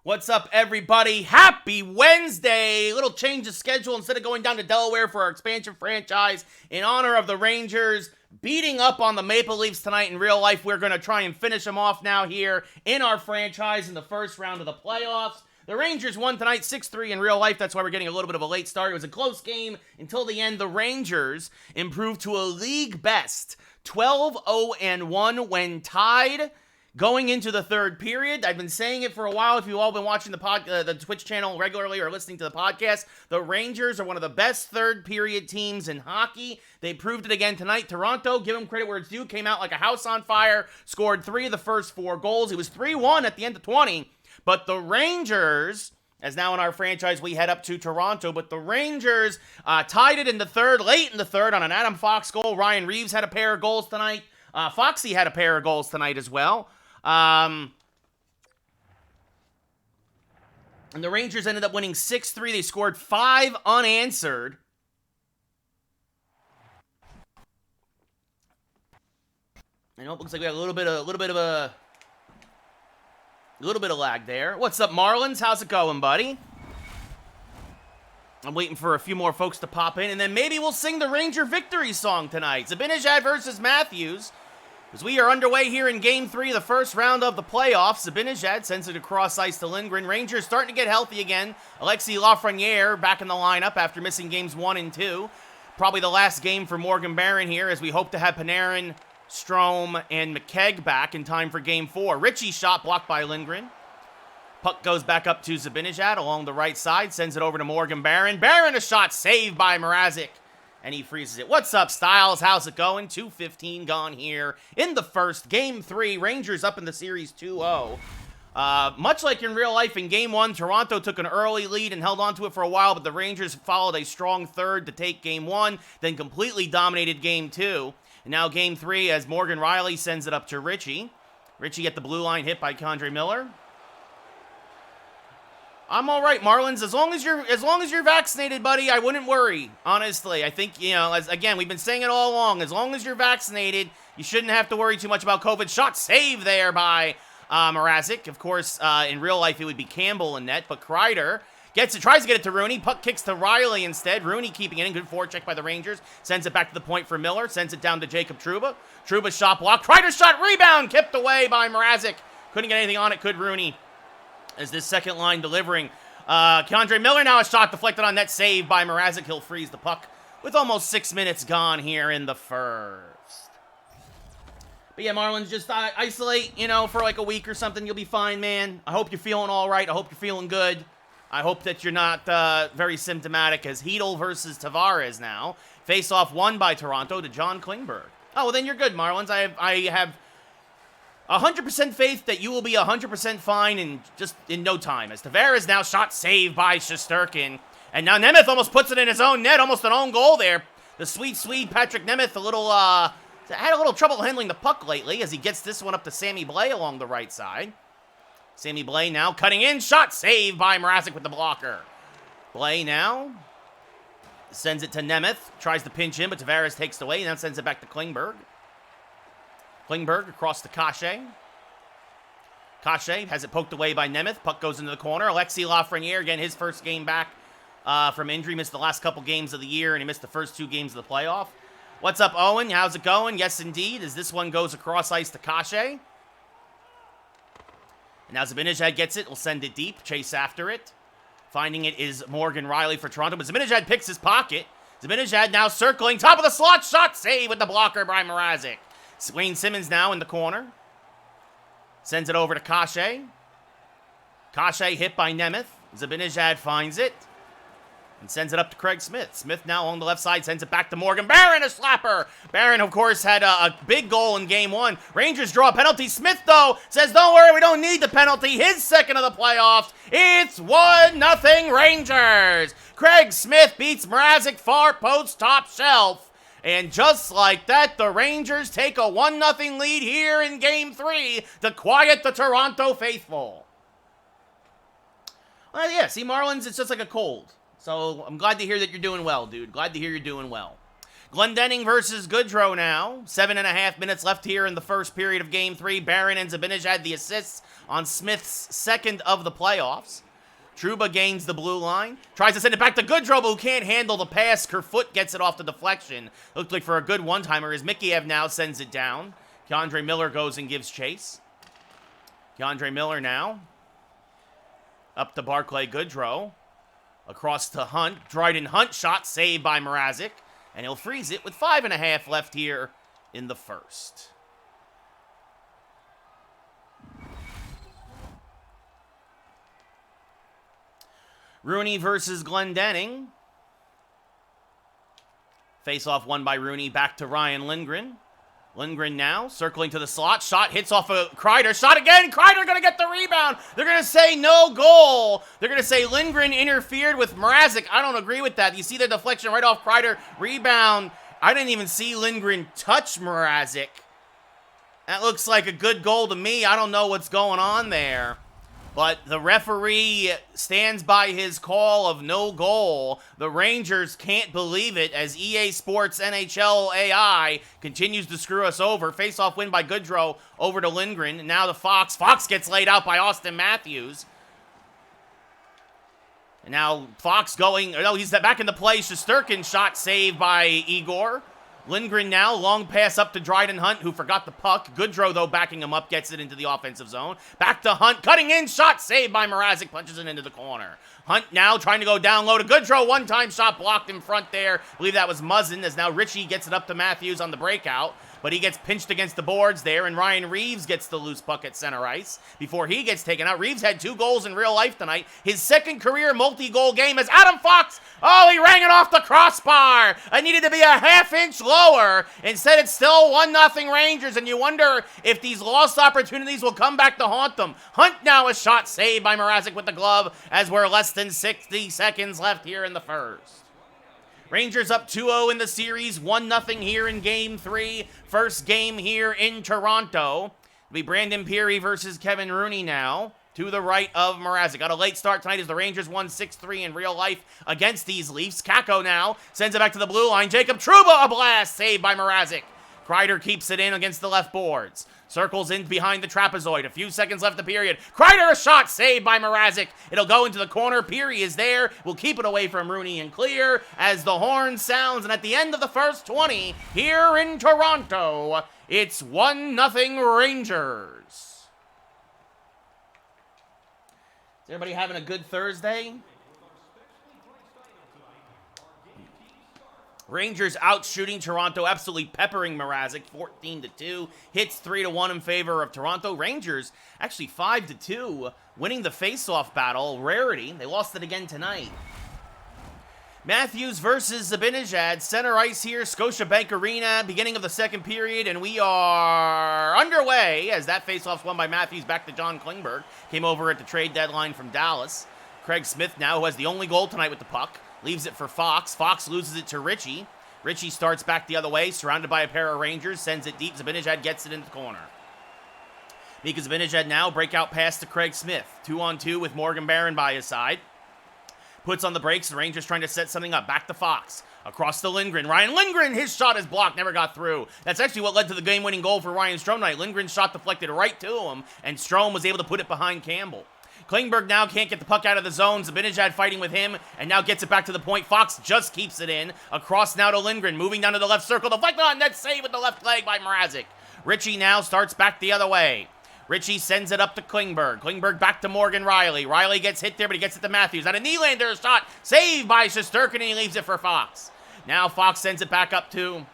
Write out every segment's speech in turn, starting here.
What's up, everybody? Happy Wednesday! Little change of schedule. Instead of going down to Delaware for our expansion franchise in honor of the Rangers beating up on the Maple Leafs tonight in real life, we're going to try and finish them off now here in our franchise in the first round of the playoffs. The Rangers won tonight 6-3 in real life. That's why we're getting a little bit of a late start. It was a close game until the end. The Rangers improved to a league best 12-0-1 when tied going into the third period. I've been saying it for a while. If you've all been watching the Twitch channel regularly or listening to the podcast, the Rangers are one of the best third period teams in hockey. They proved it again tonight. Toronto, give them credit where it's due, came out like a house on fire, scored 3 of the first 4 goals. It was 3-1 at the end of 20, but the Rangers, as now in our franchise we head up to Toronto, but the Rangers tied it in the third, late in the third on an Adam Fox goal. Ryan Reeves had a pair of goals tonight. Foxy had a pair of goals tonight as well. And the Rangers ended up winning 6-3. They scored 5 unanswered. I know it looks like we got a little bit of lag there. What's up, Marlins? How's it going, buddy? I'm waiting for a few more folks to pop in, and then maybe we'll sing the Ranger victory song tonight. Zibanejad versus Matthews. As we are underway here in Game 3, the first round of the playoffs, Zibanejad sends it across ice to Lindgren. Rangers starting to get healthy again. Alexis Lafreniere back in the lineup after missing Games 1 and 2. Probably the last game for Morgan Barron here, as we hope to have Panarin, Strome, and McKegg back in time for Game 4. Ritchie's shot blocked by Lindgren. Puck goes back up to Zibanejad along the right side, sends it over to Morgan Barron. Barron, a shot saved by Mrazek. And he freezes it. What's up, Styles? How's it going? 2:15 gone here in the first. Game 3, Rangers up in the series 2-0. Much like in real life in Game 1, Toronto took an early lead and held on to it for a while, but the Rangers followed a strong third to take Game 1, then completely dominated Game 2. And now Game 3 as Morgan Rielly sends it up to Ritchie. Ritchie at the blue line, hit by K'Andre Miller. I'm all right, Marlins. As long as you're vaccinated, buddy, I wouldn't worry. Honestly, I think, again, we've been saying it all along. As long as you're vaccinated, you shouldn't have to worry too much about COVID. Shot saved there by Mrazek. Of course, in real life, it would be Campbell in net, but Kreider gets it, tries to get it to Rooney. Puck kicks to Rielly instead. Rooney keeping it in. Good forecheck by the Rangers. Sends it back to the point for Miller. Sends it down to Jacob Trouba. Trouba's shot block. Kreider's shot rebound. Kept away by Mrazek. Couldn't get anything on it, could Rooney? As this second line delivering. K'Andre Miller now a shot deflected on net, saved by Mrazek. He'll freeze the puck with almost 6 minutes gone here in the first. But yeah, Marlins, just isolate, for like a week or something. You'll be fine, man. I hope you're feeling all right. I hope you're feeling good. I hope that you're not very symptomatic, as Hedl versus Tavares now. Face-off won by Toronto to John Klingberg. Oh, well, then you're good, Marlins. I have 100% faith that you will be 100% fine in no time. As Tavares now shot saved by Shesterkin. And now Nemeth almost puts it in his own net. Almost an own goal there. The sweet Patrick Nemeth had a little trouble handling the puck lately, as he gets this one up to Sammy Blais along the right side. Sammy Blais now cutting in. Shot saved by Mrazek with the blocker. Blais now sends it to Nemeth. Tries to pinch in, but Tavares takes it away. And now sends it back to Klingberg. Klingberg across to Kase. Kase has it poked away by Nemeth. Puck goes into the corner. Alexis Lafreniere, again, his first game back from injury. Missed the last couple games of the year, and he missed the first 2 games of the playoff. What's up, Owen? How's it going? Yes, indeed, as this one goes across ice to Kase. And now Zibanejad gets it. Will send it deep. Chase after it. Finding it is Morgan Rielly for Toronto, but Zibanejad picks his pocket. Zibanejad now circling. Top of the slot. Shot save with the blocker by Mrazek. Wayne Simmons now in the corner. Sends it over to Kase. Kase hit by Nemeth. Zibanejad finds it. And sends it up to Craig Smith. Smith now on the left side sends it back to Morgan Barron, a slapper. Barron, of course, had a big goal in Game 1. Rangers draw a penalty. Smith, though, says, don't worry, we don't need the penalty. His second of the playoffs. It's 1-0 Rangers. Craig Smith beats Mrazek far post top shelf. And just like that, the Rangers take a 1-0 lead here in Game 3 to quiet the Toronto faithful. Well, yeah, see, Marlins, it's just like a cold. So I'm glad to hear that you're doing well, dude. Glad to hear you're doing well. Glendening versus Goodrow now. 7.5 minutes left here in the first period of Game 3. Barron and Zibanejad the assists on Smith's second of the playoffs. Trouba gains the blue line. Tries to send it back to Goodrow, but who can't handle the pass. Kerfoot gets it off the deflection. Looked like for a good one-timer as Mikheyev now sends it down. Keandre Miller goes and gives chase. Keandre Miller now. Up to Barclay Goodrow. Across to Hunt. Dryden Hunt shot saved by Mrazek. And he'll freeze it with 5.5 left here in the first. Rooney versus Glendening. Face-off won by Rooney. Back to Ryan Lindgren. Lindgren now circling to the slot. Shot hits off of Kreider. Shot again. Kreider going to get the rebound. They're going to say no goal. They're going to say Lindgren interfered with Mrazek. I don't agree with that. You see the deflection right off Kreider. Rebound. I didn't even see Lindgren touch Mrazek. That looks like a good goal to me. I don't know what's going on there. But the referee stands by his call of no goal. The Rangers can't believe it as EA Sports NHL AI continues to screw us over. Face-off win by Goodrow over to Lindgren. And now the Fox. Fox gets laid out by Austin Matthews. And now Fox going. No, he's back in the play. Shesterkin shot saved by Igor. Lindgren now, long pass up to Dryden Hunt, who forgot the puck. Goodrow, though, backing him up, gets it into the offensive zone. Back to Hunt, cutting in, shot saved by Mrazek, punches it into the corner. Hunt now trying to go down low to Goodrow, one-time shot blocked in front there. I believe that was Muzzin, as now Ritchie gets it up to Matthews on the breakout. But he gets pinched against the boards there, and Ryan Reeves gets the loose puck at center ice before he gets taken out. Reeves had 2 goals in real life tonight. His second career multi-goal game as Adam Fox. Oh, he rang it off the crossbar. It needed to be a half-inch lower. Instead, it's still 1-0 Rangers, and you wonder if these lost opportunities will come back to haunt them. Hunt now a shot saved by Mrazek with the glove as we're less than 60 seconds left here in the first. Rangers up 2-0 in the series, 1-0 here in Game 3. First game here in Toronto. It'll be Brandon Peary versus Kevin Rooney now. To the right of Mrazek. Got a late start tonight as the Rangers won 6-3 in real life against these Leafs. Kakko now sends it back to the blue line. Jacob Trouba, a blast, saved by Mrazek. Kreider keeps it in against the left boards. Circles in behind the trapezoid. A few seconds left the period. Kreider, a shot saved by Mrazek. It'll go into the corner. Peary is there. We'll keep it away from Rooney and clear as the horn sounds. And at the end of the first 20 here in Toronto, it's 1-0 Rangers. Is everybody having a good Thursday? Rangers out shooting Toronto, absolutely peppering Mrazek, 14-2. Hits 3-1 in favor of Toronto. Rangers actually 5-2, winning the face-off battle. Rarity. They lost it again tonight. Matthews versus Zibanejad. Center ice here, Scotiabank Arena, beginning of the second period, and we are underway as that face-off's won by Matthews back to John Klingberg. Came over at the trade deadline from Dallas. Craig Smith now, who has the only goal tonight with the puck. Leaves it for Fox. Fox loses it to Ritchie. Ritchie starts back the other way, surrounded by a pair of Rangers, sends it deep. Zibanejad gets it in the corner. Mika Zibanejad now, breakout pass to Craig Smith. 2-on-2 with Morgan Barron by his side. Puts on the brakes. The Rangers trying to set something up. Back to Fox. Across to Lindgren. Ryan Lindgren, his shot is blocked. Never got through. That's actually what led to the game-winning goal for Ryan Strome tonight. Lindgren's shot deflected right to him, and Strome was able to put it behind Campbell. Klingberg now can't get the puck out of the zone. Zibanejad fighting with him, and now gets it back to the point. Fox just keeps it in. Across now to Lindgren, moving down to the left circle. Deflected on net save with the left leg by Mrazek. Ritchie now starts back the other way. Ritchie sends it up to Klingberg. Klingberg back to Morgan Riley. Riley gets hit there, but he gets it to Matthews. And a Nylander shot saved by Shesterkin, and he leaves it for Fox. Now Fox sends it back up to...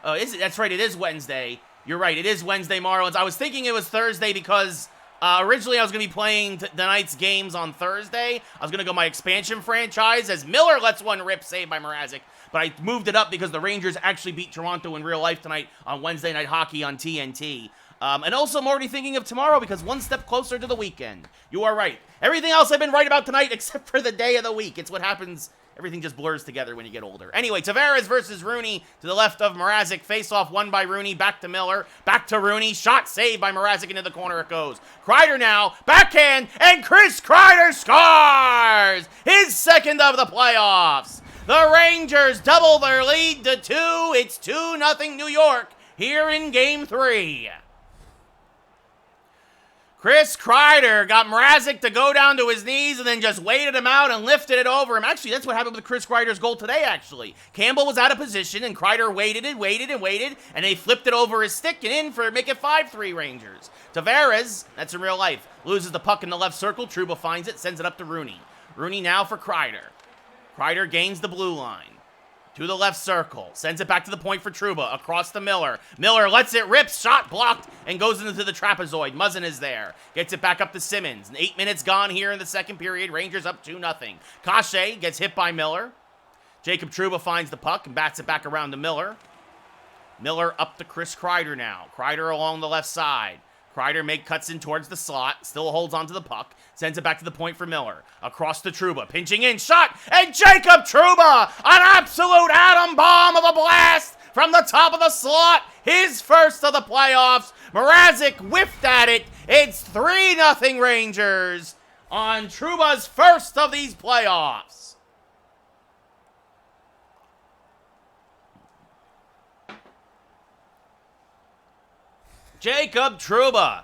That's right, it is Wednesday. You're right, it is Wednesday, Marlins. I was thinking it was Thursday because... originally, I was going to be playing tonight's games on Thursday. I was going to go my expansion franchise as Miller lets one rip, saved by Mrazek. But I moved it up because the Rangers actually beat Toronto in real life tonight on Wednesday Night Hockey on TNT. And also, I'm already thinking of tomorrow because one step closer to the weekend. You are right. Everything else I've been right about tonight except for the day of the week. It's what happens. Everything just blurs together when you get older. Anyway, Tavares versus Rooney to the left of Mrazek. Face-off won by Rooney. Back to Miller. Back to Rooney. Shot saved by Mrazek. Into the corner it goes. Kreider now. Backhand. And Chris Kreider scores! His second of the playoffs. The Rangers double their lead to 2. It's 2-0 New York here in Game 3. Chris Kreider got Mrazek to go down to his knees and then just waited him out and lifted it over him. Actually, that's what happened with Chris Kreider's goal today, actually. Campbell was out of position, and Kreider waited, and they flipped it over his stick and in for make it 5-3 Rangers. Tavares, that's in real life, loses the puck in the left circle. Trouba finds it, sends it up to Rooney. Rooney now for Kreider. Kreider gains the blue line. To the left circle. Sends it back to the point for Trouba. Across to Miller. Miller lets it rip. Shot blocked and goes into the trapezoid. Muzzin is there. Gets it back up to Simmons. 8 minutes gone here in the second period. Rangers up 2-0. Kashe gets hit by Miller. Jacob Trouba finds the puck and bats it back around to Miller. Miller up to Chris Kreider now. Kreider along the left side. Kreider cuts in towards the slot. Still holds onto the puck. Sends it back to the point for Miller. Across to Trouba. Pinching in. Shot. And Jacob Trouba. An absolute atom bomb of a blast from the top of the slot. His first of the playoffs. Mrazek whiffed at it. It's 3-0 Rangers on Trouba's first of these playoffs. Jacob Trouba. I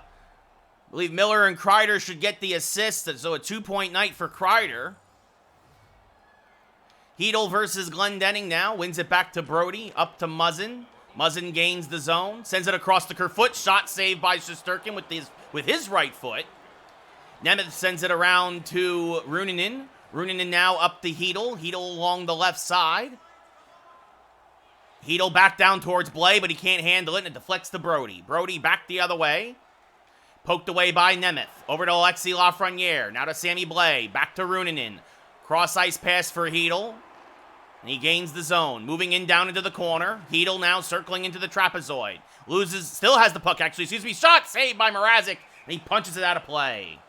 believe Miller and Kreider should get the assist, so a 2-point night for Kreider. Hedel versus Glendening now. Wins it back to Brody. Up to Muzzin. Muzzin gains the zone. Sends it across the Kerfoot. Shot saved by Shesterkin with his right foot. Nemeth sends it around to Runinen. Runinen now up to Hedel. Hedel along the left side. Hedel back down towards Blay, but he can't handle it, and it deflects to Brody. Brody back the other way. Poked away by Nemeth. Over to Alexis Lafreniere. Now to Sammy Blay. Back to Runinen. Cross-ice pass for Hedel. And he gains the zone. Moving in down into the corner. Hedel now circling into the trapezoid. Still has the puck, actually. Excuse me. Shot saved by Mrazek. And he punches it out of play.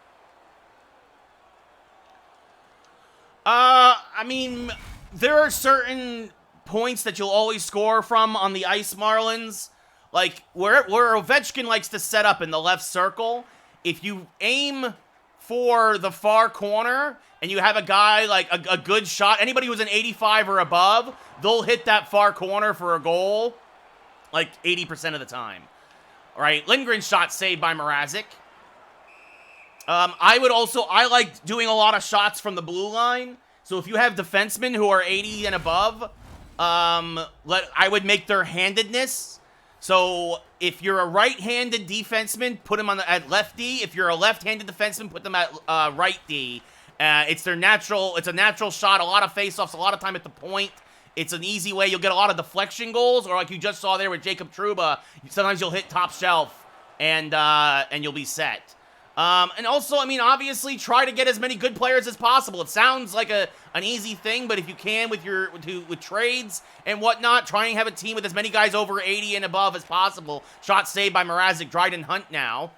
I mean, there are certain points that you'll always score from on the ice, Marlins. Like, where Ovechkin likes to set up in the left circle, if you aim for the far corner and you have a guy, like, a good shot, anybody who's an 85 or above, they'll hit that far corner for a goal, like, 80% of the time. All right, Lindgren's shot saved by Mrazek. I like doing a lot of shots from the blue line. So if you have defensemen who are 80 and above, I would make their handedness. So if you're a right-handed defenseman, put them at left D. If you're a left-handed defenseman, put them at right D. It's a natural shot. A lot of face-offs. A lot of time at the point. It's an easy way. You'll get a lot of deflection goals, or like you just saw there with Jacob Trouba. Sometimes you'll hit top shelf and you'll be set. And also, I mean, obviously, try to get as many good players as possible. It sounds like an easy thing, but if you can with trades and whatnot, try and have a team with as many guys over 80 and above as possible. Shot saved by Mrazek. Dryden Hunt now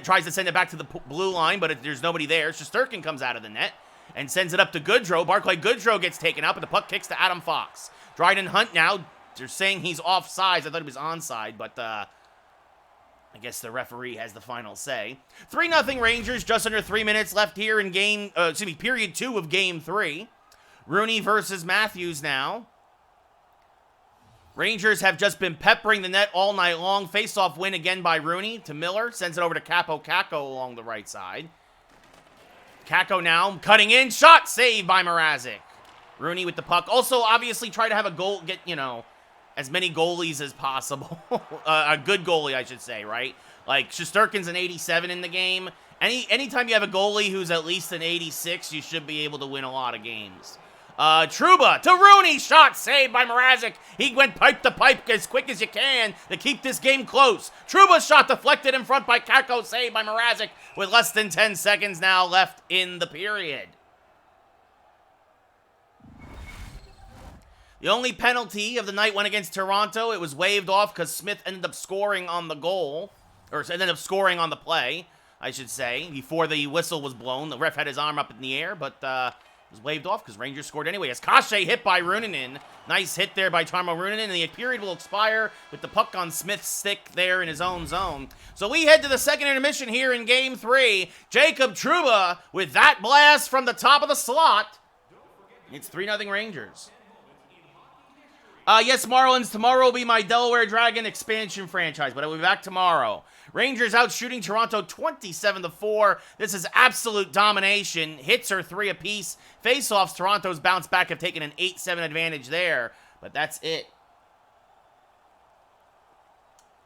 tries to send it back to the blue line, but there's nobody there. Shesterkin comes out of the net and sends it up to Goodrow. Barclay Goodrow gets taken out, but the puck kicks to Adam Fox. Dryden Hunt now, they're saying he's offsides. I thought he was onside, but I guess the referee has the final say. 3-0 Rangers, just under 3 minutes left here in period 2 of Game 3. Rooney versus Matthews now. Rangers have just been peppering the net all night long. Face-off win again by Rooney to Miller. Sends it over to Kako along the right side. Kako now cutting in. Shot saved by Mrazek. Rooney with the puck. Also, obviously, try to have a goal, as many goalies as possible. A good goalie, I should say, right? Like, Shesterkin's an 87 in the game. Anytime you have a goalie who's at least an 86, you should be able to win a lot of games. Trouba to Rooney. Shot saved by Mrazek. He went pipe to pipe as quick as you can to keep this game close. Trouba's shot deflected in front by Kako. Saved by Mrazek with less than 10 seconds now left in the period. The only penalty of the night went against Toronto. It was waved off because Smith ended up scoring on the goal. Or ended up scoring on the play, I should say, before the whistle was blown. The ref had his arm up in the air, but it was waved off because Rangers scored anyway. As Kashe hit by Runinen. Nice hit there by Tarmo Runinen. And the period will expire with the puck on Smith's stick there in his own zone. So we head to the second intermission here in Game 3. Jacob Trouba with that blast from the top of the slot. It's 3-0 Rangers. Yes, Marlins, tomorrow will be my Delaware Dragon expansion franchise, but I'll be back tomorrow. Rangers out shooting Toronto 27-4. This is absolute domination. Hits are 3 apiece. Face-offs, Toronto's bounce back, have taken an 8-7 advantage there, but that's it.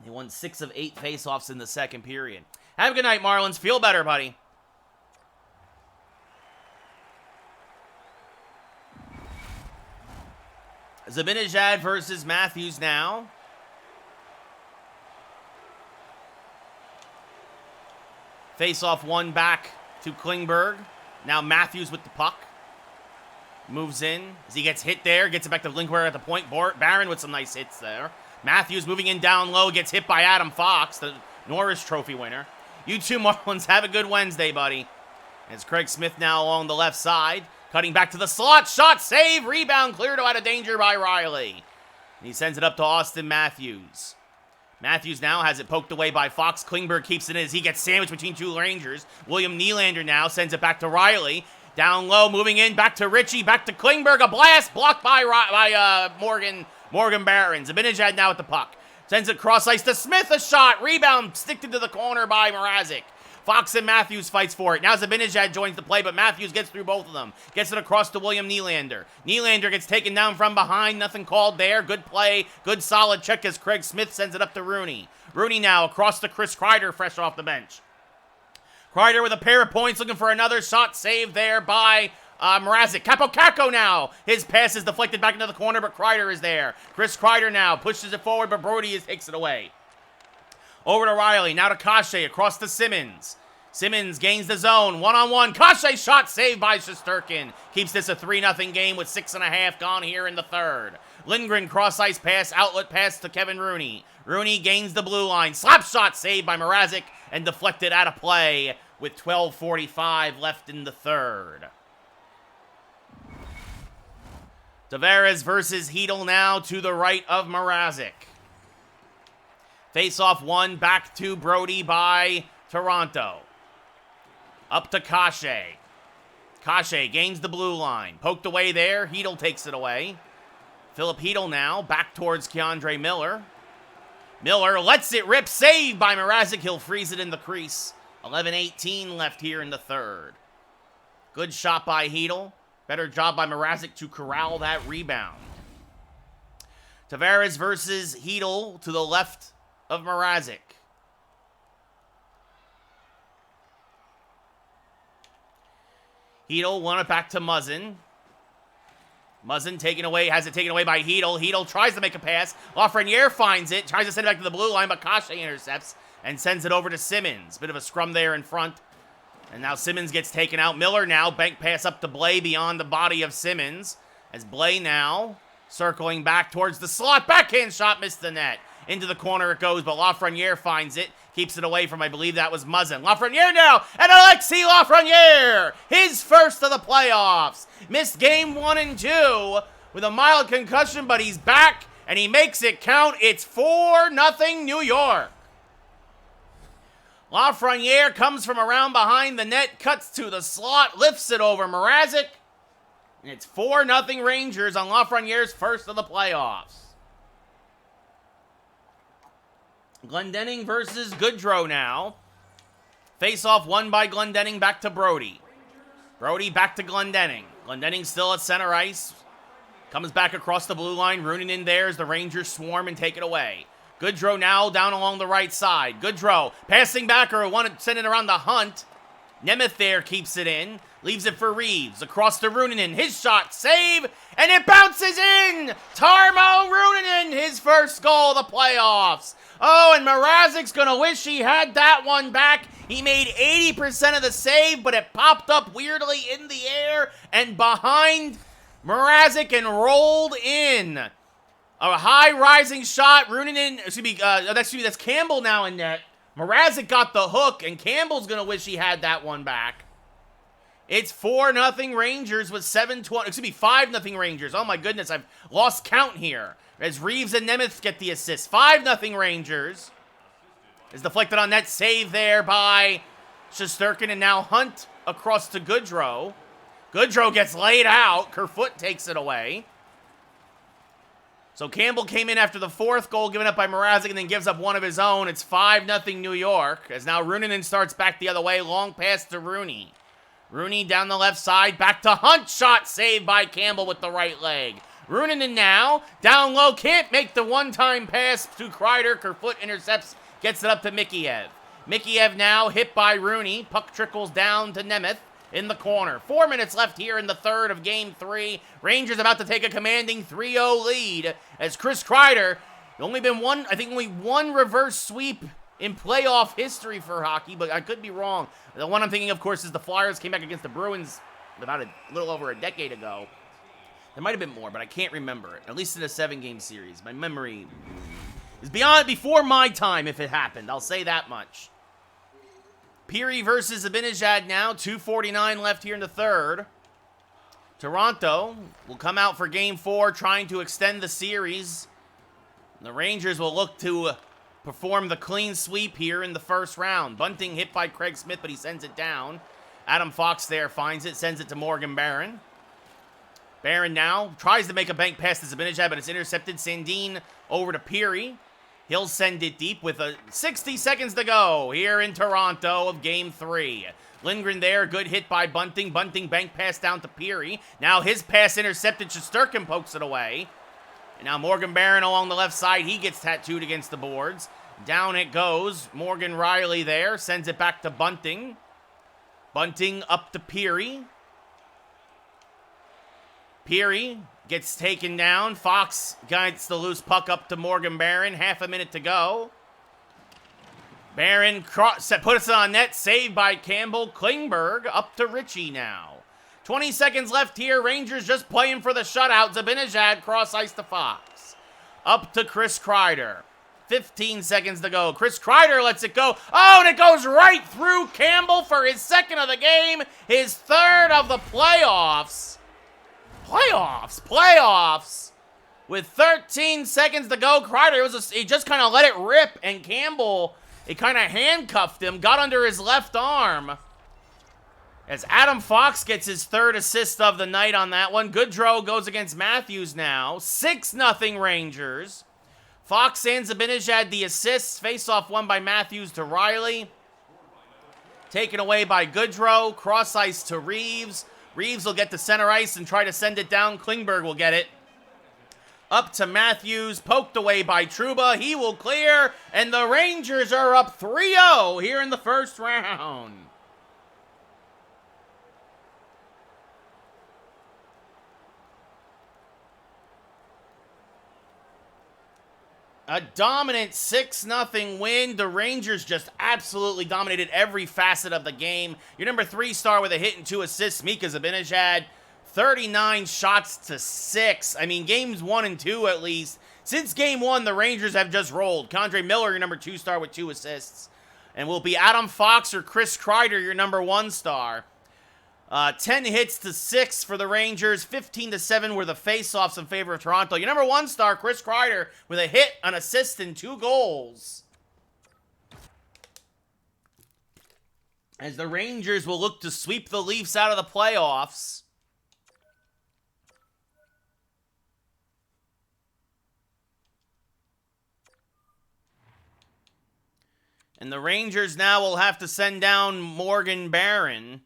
They won 6 of 8 face-offs in the second period. Have a good night, Marlins. Feel better, buddy. Zibanejad versus Matthews now. Face-off one back to Klingberg. Now Matthews with the puck. Moves in. As he gets hit there, gets it back to Klingberg at the point. Barron with some nice hits there. Matthews moving in down low, gets hit by Adam Fox, the Norris Trophy winner. You two Marlins, have a good Wednesday, buddy. As Craig Smith now along the left side. Cutting back to the slot. Shot, save, rebound, cleared out of danger by Riley. And he sends it up to Austin Matthews. Matthews now has it poked away by Fox. Klingberg keeps it in as he gets sandwiched between 2 Rangers. William Nylander now sends it back to Riley. Down low, moving in, back to Ritchie, back to Klingberg. A blast blocked by Morgan Barron. Zibanejad now at the puck. Sends it cross ice to Smith. A shot. Rebound sticked into the corner by Mrazek. Fox and Matthews fights for it. Now Zibanejad joins the play, but Matthews gets through both of them. Gets it across to William Nylander. Nylander gets taken down from behind. Nothing called there. Good play. Good solid check as Craig Smith sends it up to Rooney. Rooney now across to Chris Kreider, fresh off the bench. Kreider with a pair of points, looking for another shot saved there by Mrazek. Capo now. His pass is deflected back into the corner, but Kreider is there. Chris Kreider now pushes it forward, but Brody takes it away. Over to Riley, now to Kashe, across to Simmons. Simmons gains the zone, one-on-one. Kashe shot saved by Shesterkin. Keeps this a 3-0 game with 6.5 gone here in the third. Lindgren cross-ice pass, outlet pass to Kevin Rooney. Rooney gains the blue line. Slap shot saved by Mrazek and deflected out of play with 12:45 left in the third. Tavares versus Hedel now to the right of Mrazek. Face-off one back to Brody by Toronto. Up to Kashe. Kashe gains the blue line. Poked away there. Hedel takes it away. Philip Hedel now back towards Keandre Miller. Miller lets it rip. Saved by Mrazek. He'll freeze it in the crease. 11:18 left here in the third. Good shot by Hedel. Better job by Mrazek to corral that rebound. Tavares versus Hedel to the left of Mrazek. Hedel won it back to Muzzin. Muzzin taken away, has it taken away by Hedel. Hedel tries to make a pass. Lafreniere finds it, tries to send it back to the blue line, but Kashe intercepts and sends it over to Simmons. Bit of a scrum there in front. And now Simmons gets taken out. Miller now, bank pass up to Blay beyond the body of Simmons. As Blay now circling back towards the slot. Backhand shot, missed the net. Into the corner it goes, but Lafreniere finds it. Keeps it away from, I believe that was Muzzin. Lafreniere now, and Alexis Lafreniere! His first of the playoffs. Missed game 1 and 2 with a mild concussion, but he's back, and he makes it count. It's 4-0 New York. Lafreniere comes from around behind the net, cuts to the slot, lifts it over Mrazek, and it's 4-0 Rangers on Lafreniere's first of the playoffs. Glendening versus Goodrow now. Face-off won by Glendening, back to Brody. Brody back to Glendening. Glendening still at center ice. Comes back across the blue line. Roonin in there as the Rangers swarm and take it away. Goodrow now down along the right side. Goodrow passing back or want to send it around the Hunt. Nemeth there keeps it in. Leaves it for Reeves. Across to Roonin. His shot, save, and it bounces in! Tarmo Roonin, his first goal of the playoffs. Oh, and Mrazek's going to wish he had that one back. He made 80% of the save, but it popped up weirdly in the air and behind Mrazek and rolled in. A high rising shot. Roonin, that's Campbell now in net. Mrazek got the hook, and Campbell's going to wish he had that one back. It's 4-0 Rangers with 5-0 Rangers. Oh my goodness, I've lost count here. As Reeves and Nemeth get the assist. 5-0 Rangers. Is deflected on net, save there by Shesterkin, and now Hunt across to Goodrow. Goodrow gets laid out. Kerfoot takes it away. So Campbell came in after the fourth goal given up by Mrazek and then gives up one of his own. It's 5-0 New York as now Reunanen starts back the other way. Long pass to Rooney. Rooney down the left side. Back to Hunt. Shot saved by Campbell with the right leg. Reunanen now. Down low. Can't make the one-time pass to Kreider. Kerfoot intercepts. Gets it up to Mikheyev. Mikheyev now hit by Rooney. Puck trickles down to Nemeth in the corner. 4 minutes left here in the third of Game 3. Rangers about to take a commanding 3-0 lead as Chris Kreider, only one reverse sweep in playoff history for hockey, but I could be wrong. The one I'm thinking, of course, is the Flyers came back against the Bruins about a little over a decade ago. There might have been more, but I can't remember it. At least in a 7-game series. My memory is before my time if it happened. I'll say that much. Peary versus Zibanejad now. 2:49 left here in the third. Toronto will come out for Game 4, trying to extend the series. The Rangers will look to perform the clean sweep here in the first round. Bunting hit by Craig Smith, but he sends it down. Adam Fox there finds it, sends it to Morgan Barron. Barron now tries to make a bank pass to Zibanejad, but it's intercepted. Sandin over to Peary. He'll send it deep with 60 seconds to go here in Toronto of Game 3. Lindgren there, good hit by Bunting. Bunting bank pass down to Peary. Now his pass intercepted. Shesterkin pokes it away. And now Morgan Barron along the left side. He gets tattooed against the boards. Down it goes. Morgan Riley there. Sends it back to Bunting. Bunting up to Peary. Peary gets taken down. Fox guides the loose puck up to Morgan Barron. Half a minute to go. Barron puts it on net. Saved by Campbell. Klingberg up to Ritchie now. 20 seconds left here. Rangers just playing for the shutout. Zibanejad cross ice to Fox. Up to Chris Kreider. 15 seconds to go. Chris Kreider lets it go. Oh, and it goes right through Campbell for his second of the game. His third of the playoffs. Playoffs. With 13 seconds to go, Kreider, he just kind of let it rip, and Campbell, it kind of handcuffed him, got under his left arm. As Adam Fox gets his third assist of the night on that one. Goodrow goes against Matthews now. 6-0 Rangers. Fox and Zibanejad the assists. Face-off won by Matthews to Riley. Taken away by Goodrow. Cross ice to Reeves. Reeves will get to center ice and try to send it down. Klingberg will get it. Up to Matthews. Poked away by Trouba. He will clear. And the Rangers are up 3-0 here in the first round. A dominant 6-0 win. The Rangers just absolutely dominated every facet of the game. Your number 3 star with a hit and 2 assists, Mika Zibanejad. 39 shots to 6. I mean, games 1 and 2 at least. Since game 1, the Rangers have just rolled. Condre Miller, your number 2 star with 2 assists. And will be Adam Fox or Chris Kreider, your number 1 star. 10 hits to 6 for the Rangers. 15 to 7 were the face-offs in favor of Toronto. Your number 1 star, Chris Kreider, with a hit, an assist, and 2 goals. As the Rangers will look to sweep the Leafs out of the playoffs. And the Rangers now will have to send down Morgan Barron.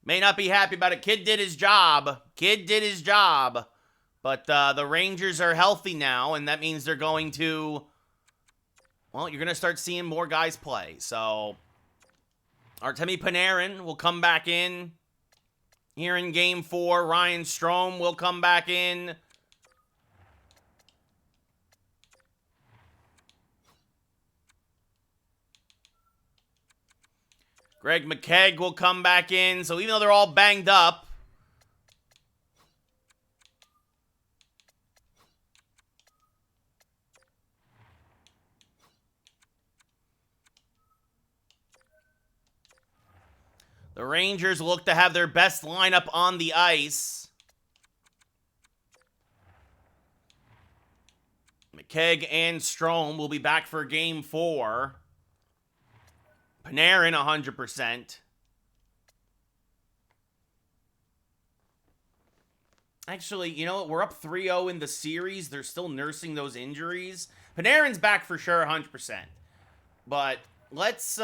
May not be happy about it. Kid did his job. But the Rangers are healthy now, and that means they're going to... Well, you're going to start seeing more guys play. So, Artemi Panarin will come back in here in Game 4. Ryan Strome will come back in. Greg McKegg will come back in. So even though they're all banged up, the Rangers look to have their best lineup on the ice. McKegg and Strome will be back for Game 4. Panarin, 100%. Actually, you know what? We're up 3-0 in the series. They're still nursing those injuries. Panarin's back for sure, 100%. But let's,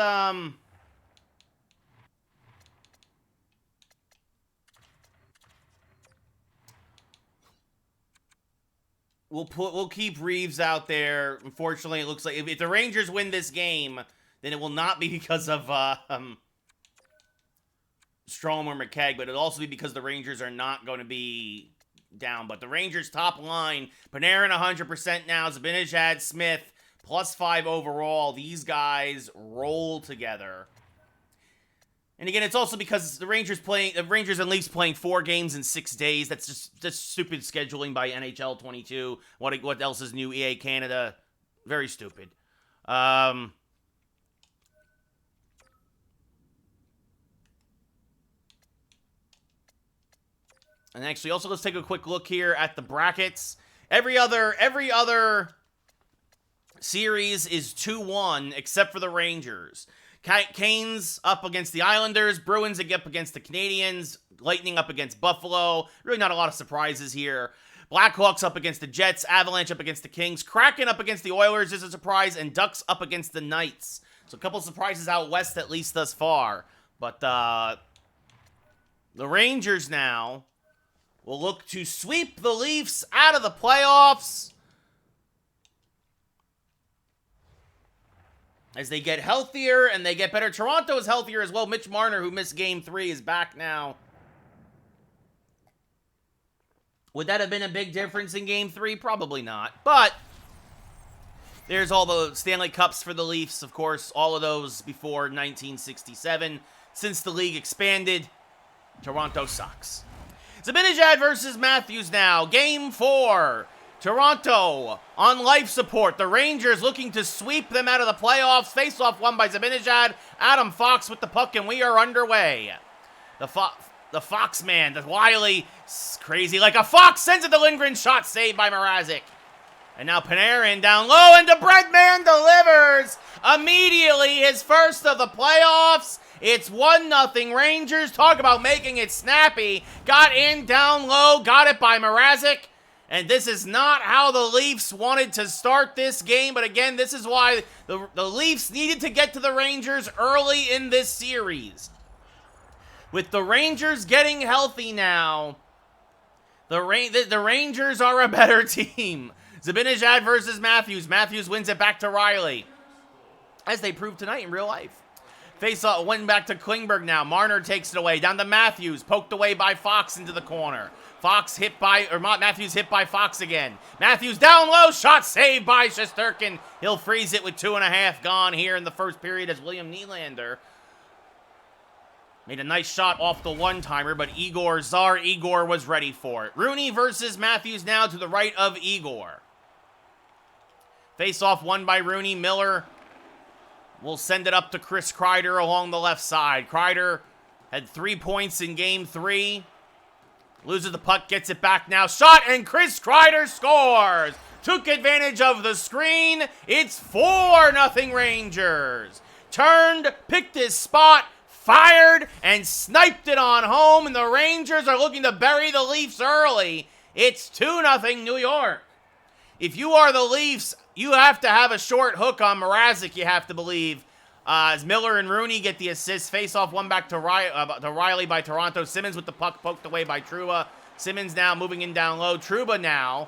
We'll keep Reeves out there. Unfortunately, it looks like if the Rangers win this game, then it will not be because of Strome or McKegg, but it'll also be because the Rangers are not going to be down. But the Rangers' top line, Panarin 100% now, Zibanejad, Smith, +5 overall. These guys roll together. And again, it's also because the Rangers and Leafs playing 4 games in 6 days. That's just stupid scheduling by NHL 22. What else is new? EA Canada, very stupid. And actually, also let's take a quick look here at the brackets. Every other series is 2-1 except for the Rangers. Canes up against the Islanders, Bruins up against the Canadiens, Lightning up against Buffalo. Really not a lot of surprises here. Blackhawks up against the Jets, Avalanche up against the Kings, Kraken up against the Oilers is a surprise, and Ducks up against the Knights. So a couple surprises out west, at least thus far. But the Rangers now will look to sweep the Leafs out of the playoffs as they get healthier and they get better. Toronto is healthier as well. Mitch Marner, who missed Game 3, is back now. Would that have been a big difference in Game 3? Probably not. But there's all the Stanley Cups for the Leafs, of course. All of those before 1967. Since the league expanded, Toronto sucks. Zibanejad versus Matthews now. Game 4. Toronto on life support. The Rangers looking to sweep them out of the playoffs. Face-off won by Zibanejad. Adam Fox with the puck, and we are underway. The Fox man, the wily, crazy like a fox, sends it to Lindgren. Shot saved by Mrazek. And now Panarin down low, and the Breadman delivers immediately his first of the playoffs. It's 1-0 Rangers. Talk about making it snappy. Got in down low, got it by Mrazek. And this is not how the Leafs wanted to start this game. But again, this is why the Leafs needed to get to the Rangers early in this series. With the Rangers getting healthy now, the Rangers are a better team. Zibanejad versus Matthews. Matthews wins it back to Riley, as they proved tonight in real life. Face-off went back to Klingberg now. Marner takes it away. Down to Matthews. Poked away by Fox into the corner. Matthews hit by Fox again. Matthews down low. Shot saved by Shesterkin. He'll freeze it with 2.5 gone here in the first period as William Nylander made a nice shot off the one-timer, but Igor was ready for it. Rooney versus Matthews now to the right of Igor. Face-off won by Rooney. Miller will send it up to Chris Kreider along the left side. Kreider had 3 points in Game 3. Loses the puck, gets it back now. Shot, and Chris Kreider scores! Took advantage of the screen. It's 4-0 Rangers. Turned, picked his spot, fired, and sniped it on home. And the Rangers are looking to bury the Leafs early. It's 2-0 New York. If you are the Leafs, you have to have a short hook on Mrazek, you have to believe. As Miller and Rooney get the assist. Face-off one back to Riley by Toronto. Simmons with the puck poked away by Trouba. Simmons now moving in down low. Trouba now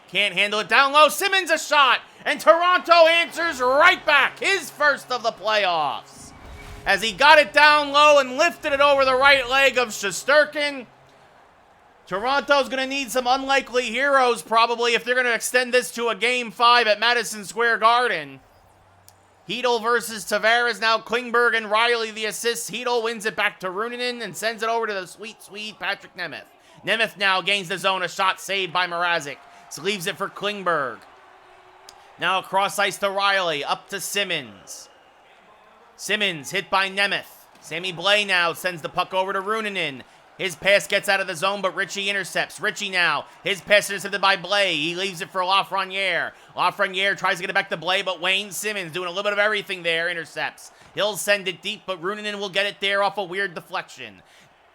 can't handle it down low. Simmons a shot. And Toronto answers right back. His first of the playoffs. As he got it down low and lifted it over the right leg of Shesterkin. Toronto's going to need some unlikely heroes probably if they're going to extend this to a Game 5 at Madison Square Garden. Hedl versus Tavares. Now Klingberg and Riley the assists. Hedl wins it back to Runanen and sends it over to the sweet, sweet Patrick Nemeth. Nemeth now gains the zone. A shot saved by Mrazek. So leaves it for Klingberg. Now across ice to Riley. Up to Simmons. Simmons hit by Nemeth. Sammy Blais now sends the puck over to Runanen. His pass gets out of the zone, but Richie intercepts. Richie now. His pass intercepted by Blay. He leaves it for Lafreniere. Lafreniere tries to get it back to Blay, but Wayne Simmons doing a little bit of everything there. Intercepts. He'll send it deep, but Runanen will get it there off a weird deflection.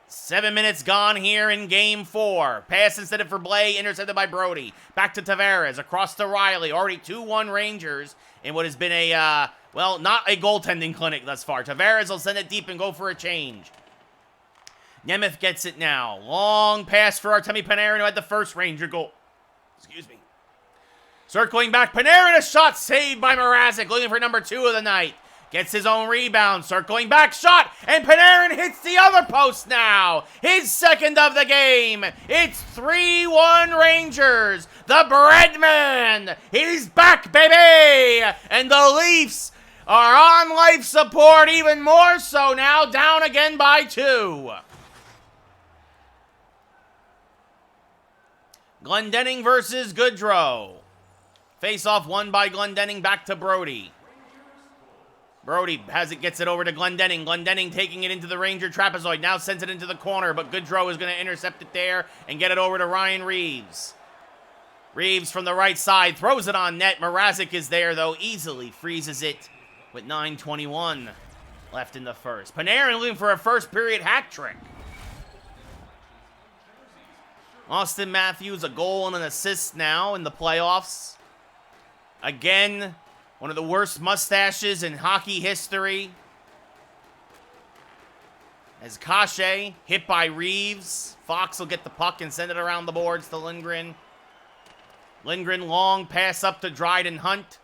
7 minutes gone here in Game 4. Pass instead for Blay, intercepted by Brody. Back to Tavares, across to Riley. Already 2-1 Rangers in what has been a, well, not a goaltending clinic thus far. Tavares will send it deep and go for a change. Nemeth gets it now. Long pass for Artemi Panarin, who had the first Ranger goal. Excuse me. Circling back, Panarin, a shot saved by Mrazek, looking for number 2 of the night. Gets his own rebound, circling back, shot, and Panarin hits the other post now. His second of the game. It's 3-1 Rangers. The Breadman, he's back, baby. And the Leafs are on life support, even more so now, down again by 2. Glendening versus Goodrow. Face-off won by Glendening, back to Brody. Brody gets it over to Glendening. Glendening taking it into the Ranger trapezoid. Now sends it into the corner, but Goodrow is going to intercept it there and get it over to Ryan Reeves. Reeves from the right side throws it on net. Mrazek is there, though, easily freezes it with 9:21 left in the first. Panarin looking for a first-period hat trick. Austin Matthews, a goal and an assist now in the playoffs. Again, one of the worst mustaches in hockey history. As Kashe hit by Reeves. Fox will get the puck and send it around the boards to Lindgren. Lindgren, long pass up to Dryden Hunt.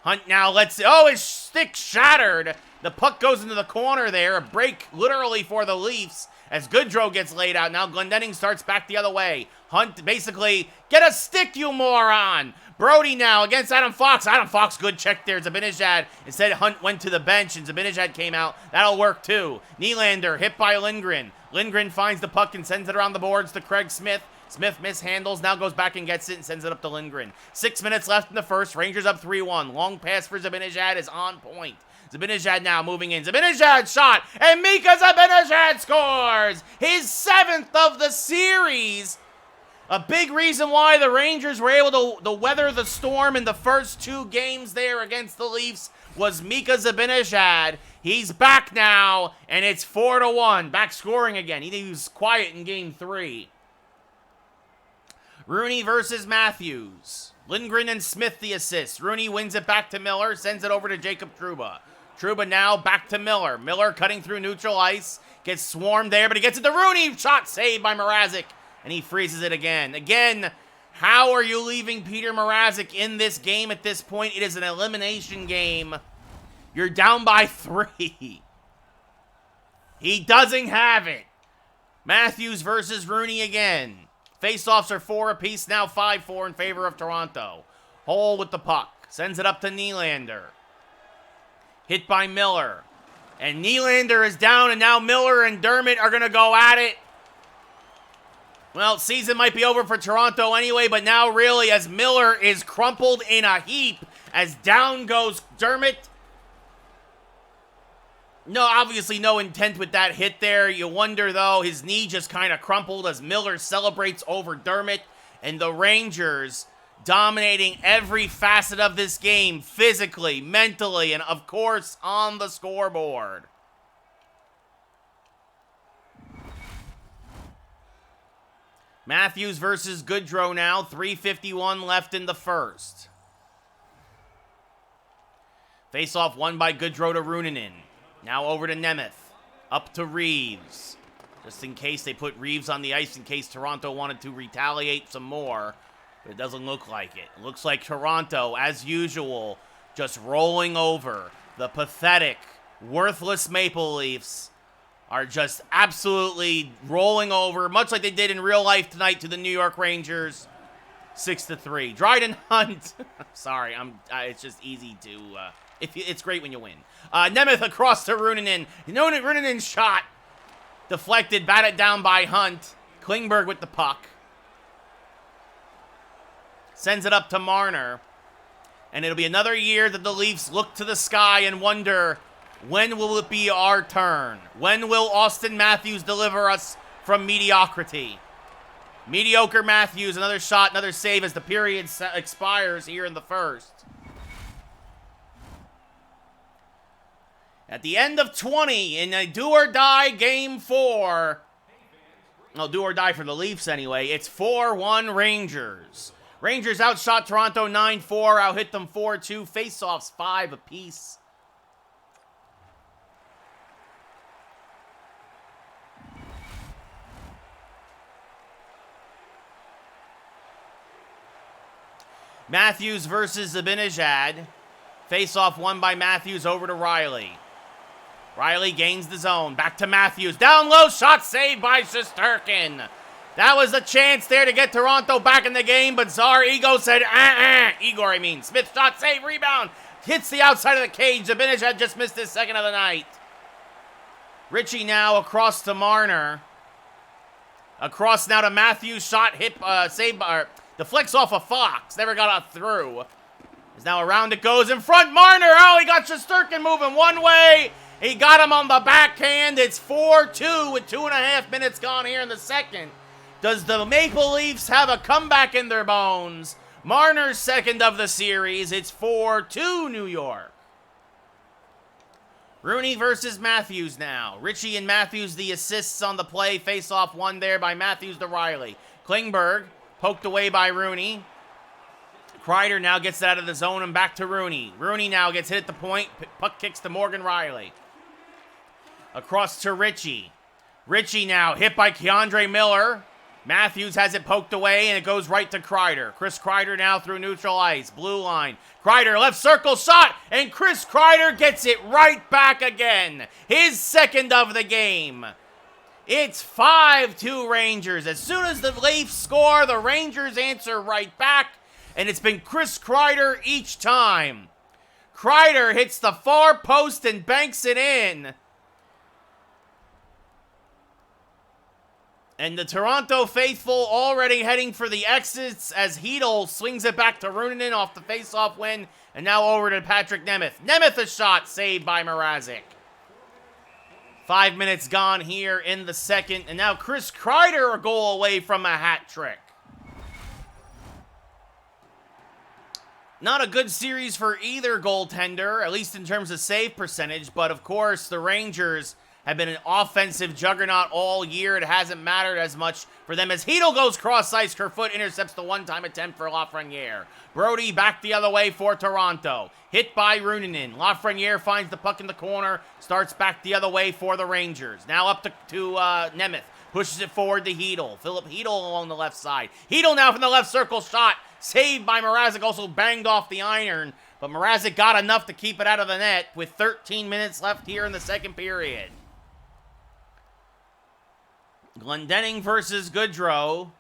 Hunt now lets it. Oh, his stick shattered. The puck goes into the corner there. A break literally for the Leafs as Goodrow gets laid out. Now Glendening starts back the other way. Hunt basically, get a stick, you moron. Brody now against Adam Fox. Adam Fox, good check there. Zibanejad. Instead, Hunt went to the bench and Zibanejad came out. That'll work too. Nylander hit by Lindgren. Lindgren finds the puck and sends it around the boards to Craig Smith. Smith mishandles, now goes back and gets it and sends it up to Lindgren. 6 minutes left in the first. Rangers up 3-1. Long pass for Zibanejad is on point. Zibanejad now moving in. Zibanejad shot, and Mika Zibanejad scores! His 7th of the series! A big reason why the Rangers were able to weather the storm in the first 2 games there against the Leafs was Mika Zibanejad. He's back now, and it's 4-1. Back scoring again. He was quiet in Game 3. Rooney versus Matthews. Lindgren and Smith the assist. Rooney wins it back to Miller, sends it over to Jacob Trouba. Trouba now back to Miller. Miller cutting through neutral ice. Gets swarmed there, but he gets it to Rooney. Shot saved by Mrazek, and he freezes it again. Again, how are you leaving Peter Mrazek in this game at this point? It is an elimination game. You're down by 3. He doesn't have it. Matthews versus Rooney again. Faceoffs are 4 apiece, now 5-4 in favor of Toronto. Hole with the puck. Sends it up to Nylander. Hit by Miller. And Nylander is down, and now Miller and Dermott are going to go at it. Well, season might be over for Toronto anyway, but now really as Miller is crumpled in a heap as down goes Dermott. No, obviously no intent with that hit there. You wonder, though, his knee just kind of crumpled as Miller celebrates over Dermott. And the Rangers dominating every facet of this game, physically, mentally, and, of course, on the scoreboard. Matthews versus Goodrow now. 3:51 left in the first. Face-off won by Goodrow to Runanen. Now over to Nemeth. Up to Reeves. Just in case they put Reeves on the ice in case Toronto wanted to retaliate some more. But it doesn't look like it. It looks like Toronto, as usual, just rolling over. The pathetic, worthless Maple Leafs are just absolutely rolling over, much like they did in real life tonight to the New York Rangers. 6-3. Dryden Hunt. Sorry, it's just easy to... it's great when you win. Nemeth across to Runanen. Runanen's shot. Deflected, batted down by Hunt. Klingberg with the puck. Sends it up to Marner. And it'll be another year that the Leafs look to the sky and wonder, When will it be our turn? When will Austin Matthews deliver us from mediocrity? Mediocre Matthews, another shot, another save as the period expires here in the first. At the end of 20 in a do-or-die Game 4. No, do-or-die for the Leafs anyway. It's 4-1 Rangers. Rangers outshot Toronto 9-4, out-hit them 4-2. Face-offs 5 apiece. Matthews versus Zibanejad. Face-off won by Matthews over to Riley. Riley gains the zone. Back to Matthews. Down low. Shot saved by Shesterkin. That was a chance there to get Toronto back in the game, but Igor said, Smith shot save, rebound. Hits the outside of the cage. Zibanejad just missed his second of the night. Ritchie now across to Marner. Across now to Matthews. Shot hit, saved by... Deflects off a Fox. Never got up through. As now around it goes in front. Marner. Oh, he got Shesterkin moving one way. He got him on the backhand. It's 4-2 with 2.5 minutes gone here in the second. Does the Maple Leafs have a comeback in their bones? Marner's second of the series. It's 4-2 New York. Rooney versus Matthews now. Ritchie and Matthews the assists on the play. Face-off won there by Matthews to Riley. Klingberg. Poked away by Rooney. Kreider now gets it out of the zone and back to Rooney. Rooney now gets hit at the point. Puck kicks to Morgan Riley. Across to Ritchie. Ritchie now hit by Keandre Miller. Matthews has it poked away and it goes right to Kreider. Chris Kreider now through neutral ice. Blue line. Kreider left circle shot and Chris Kreider gets it right back again. His second of the game. It's 5-2 Rangers. As soon as the Leafs score, the Rangers answer right back. And it's been Chris Kreider each time. Kreider hits the far post and banks it in. And the Toronto faithful already heading for the exits as Hedl swings it back to Runanen off the faceoff win. And now over to Patrick Nemeth. Nemeth a shot saved by Mrazek. 5 minutes gone here in the second. And now Chris Kreider a goal away from a hat trick. Not a good series for either goaltender, at least in terms of save percentage. But of course, the Rangers have been an offensive juggernaut all year. It hasn't mattered as much for them as Hedl goes cross-ice. Kerfoot intercepts the one-time attempt for Lafreniere. Brody back the other way for Toronto. Hit by Runanen. Lafreniere finds the puck in the corner. Starts back the other way for the Rangers. Now up to Nemeth. Pushes it forward to Hedl. Philip Hedl along the left side. Hedl now from the left circle shot. Saved by Mrazek. Also banged off the iron. But Mrazek got enough to keep it out of the net with 13 minutes left here in the second period. Glendening versus Goodrow.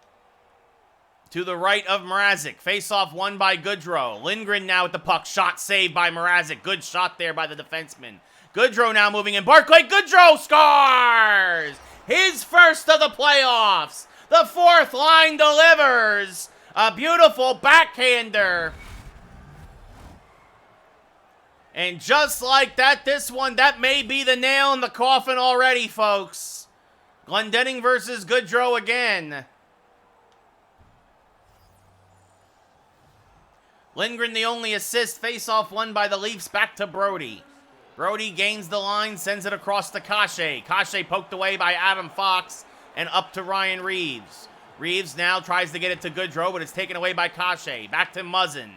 To the right of Mrazek. Face-off won by Goodrow. Lindgren now with the puck. Shot saved by Mrazek. Good shot there by the defenseman. Goodrow now moving in. Barclay Goodrow scores! His first of the playoffs. The fourth line delivers. A beautiful backhander. And just like that, this one, that may be the nail in the coffin already, folks. Glendening versus Goodrow again. Lindgren the only assist. Face-off won by the Leafs. Back to Brody. Brody gains the line, sends it across to Kase. Kase poked away by Adam Fox and up to Ryan Reeves. Reeves now tries to get it to Goodrow, but it's taken away by Kase. Back to Muzzin.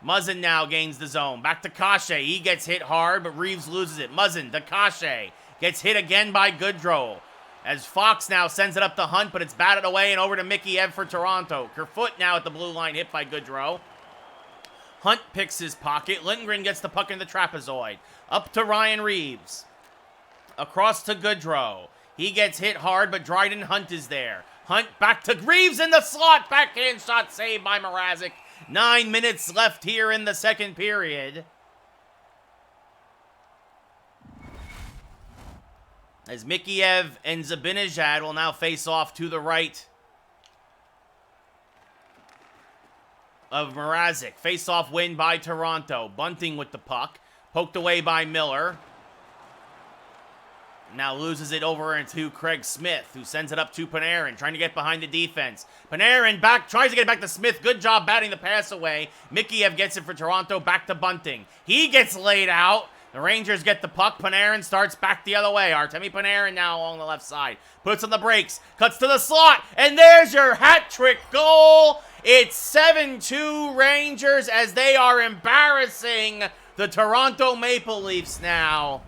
Muzzin now gains the zone. Back to Kase. He gets hit hard, but Reeves loses it. Muzzin to Kase. Gets hit again by Goodrow. As Fox now sends it up to Hunt, but it's batted away and over to Mikheyev for Toronto. Kerfoot now at the blue line, hit by Goodrow. Hunt picks his pocket. Lindgren gets the puck in the trapezoid. Up to Ryan Reeves. Across to Goodrow. He gets hit hard, but Dryden Hunt is there. Hunt back to Reeves in the slot. Backhand shot saved by Mrazek. 9 minutes left here in the second period. As Mikheyev and Zibanejad will now face off to the right of Mrazek. Face-off win by Toronto. Bunting with the puck. Poked away by Miller. Now loses it over into Craig Smith, who sends it up to Panarin, trying to get behind the defense. Panarin back, tries to get it back to Smith. Good job batting the pass away. Mikheyev gets it for Toronto, back to Bunting. He gets laid out. The Rangers get the puck. Panarin starts back the other way. Artemi Panarin now along the left side. Puts on the brakes, cuts to the slot, and there's your hat trick goal. It's 7-2 Rangers as they are embarrassing the Toronto Maple Leafs now.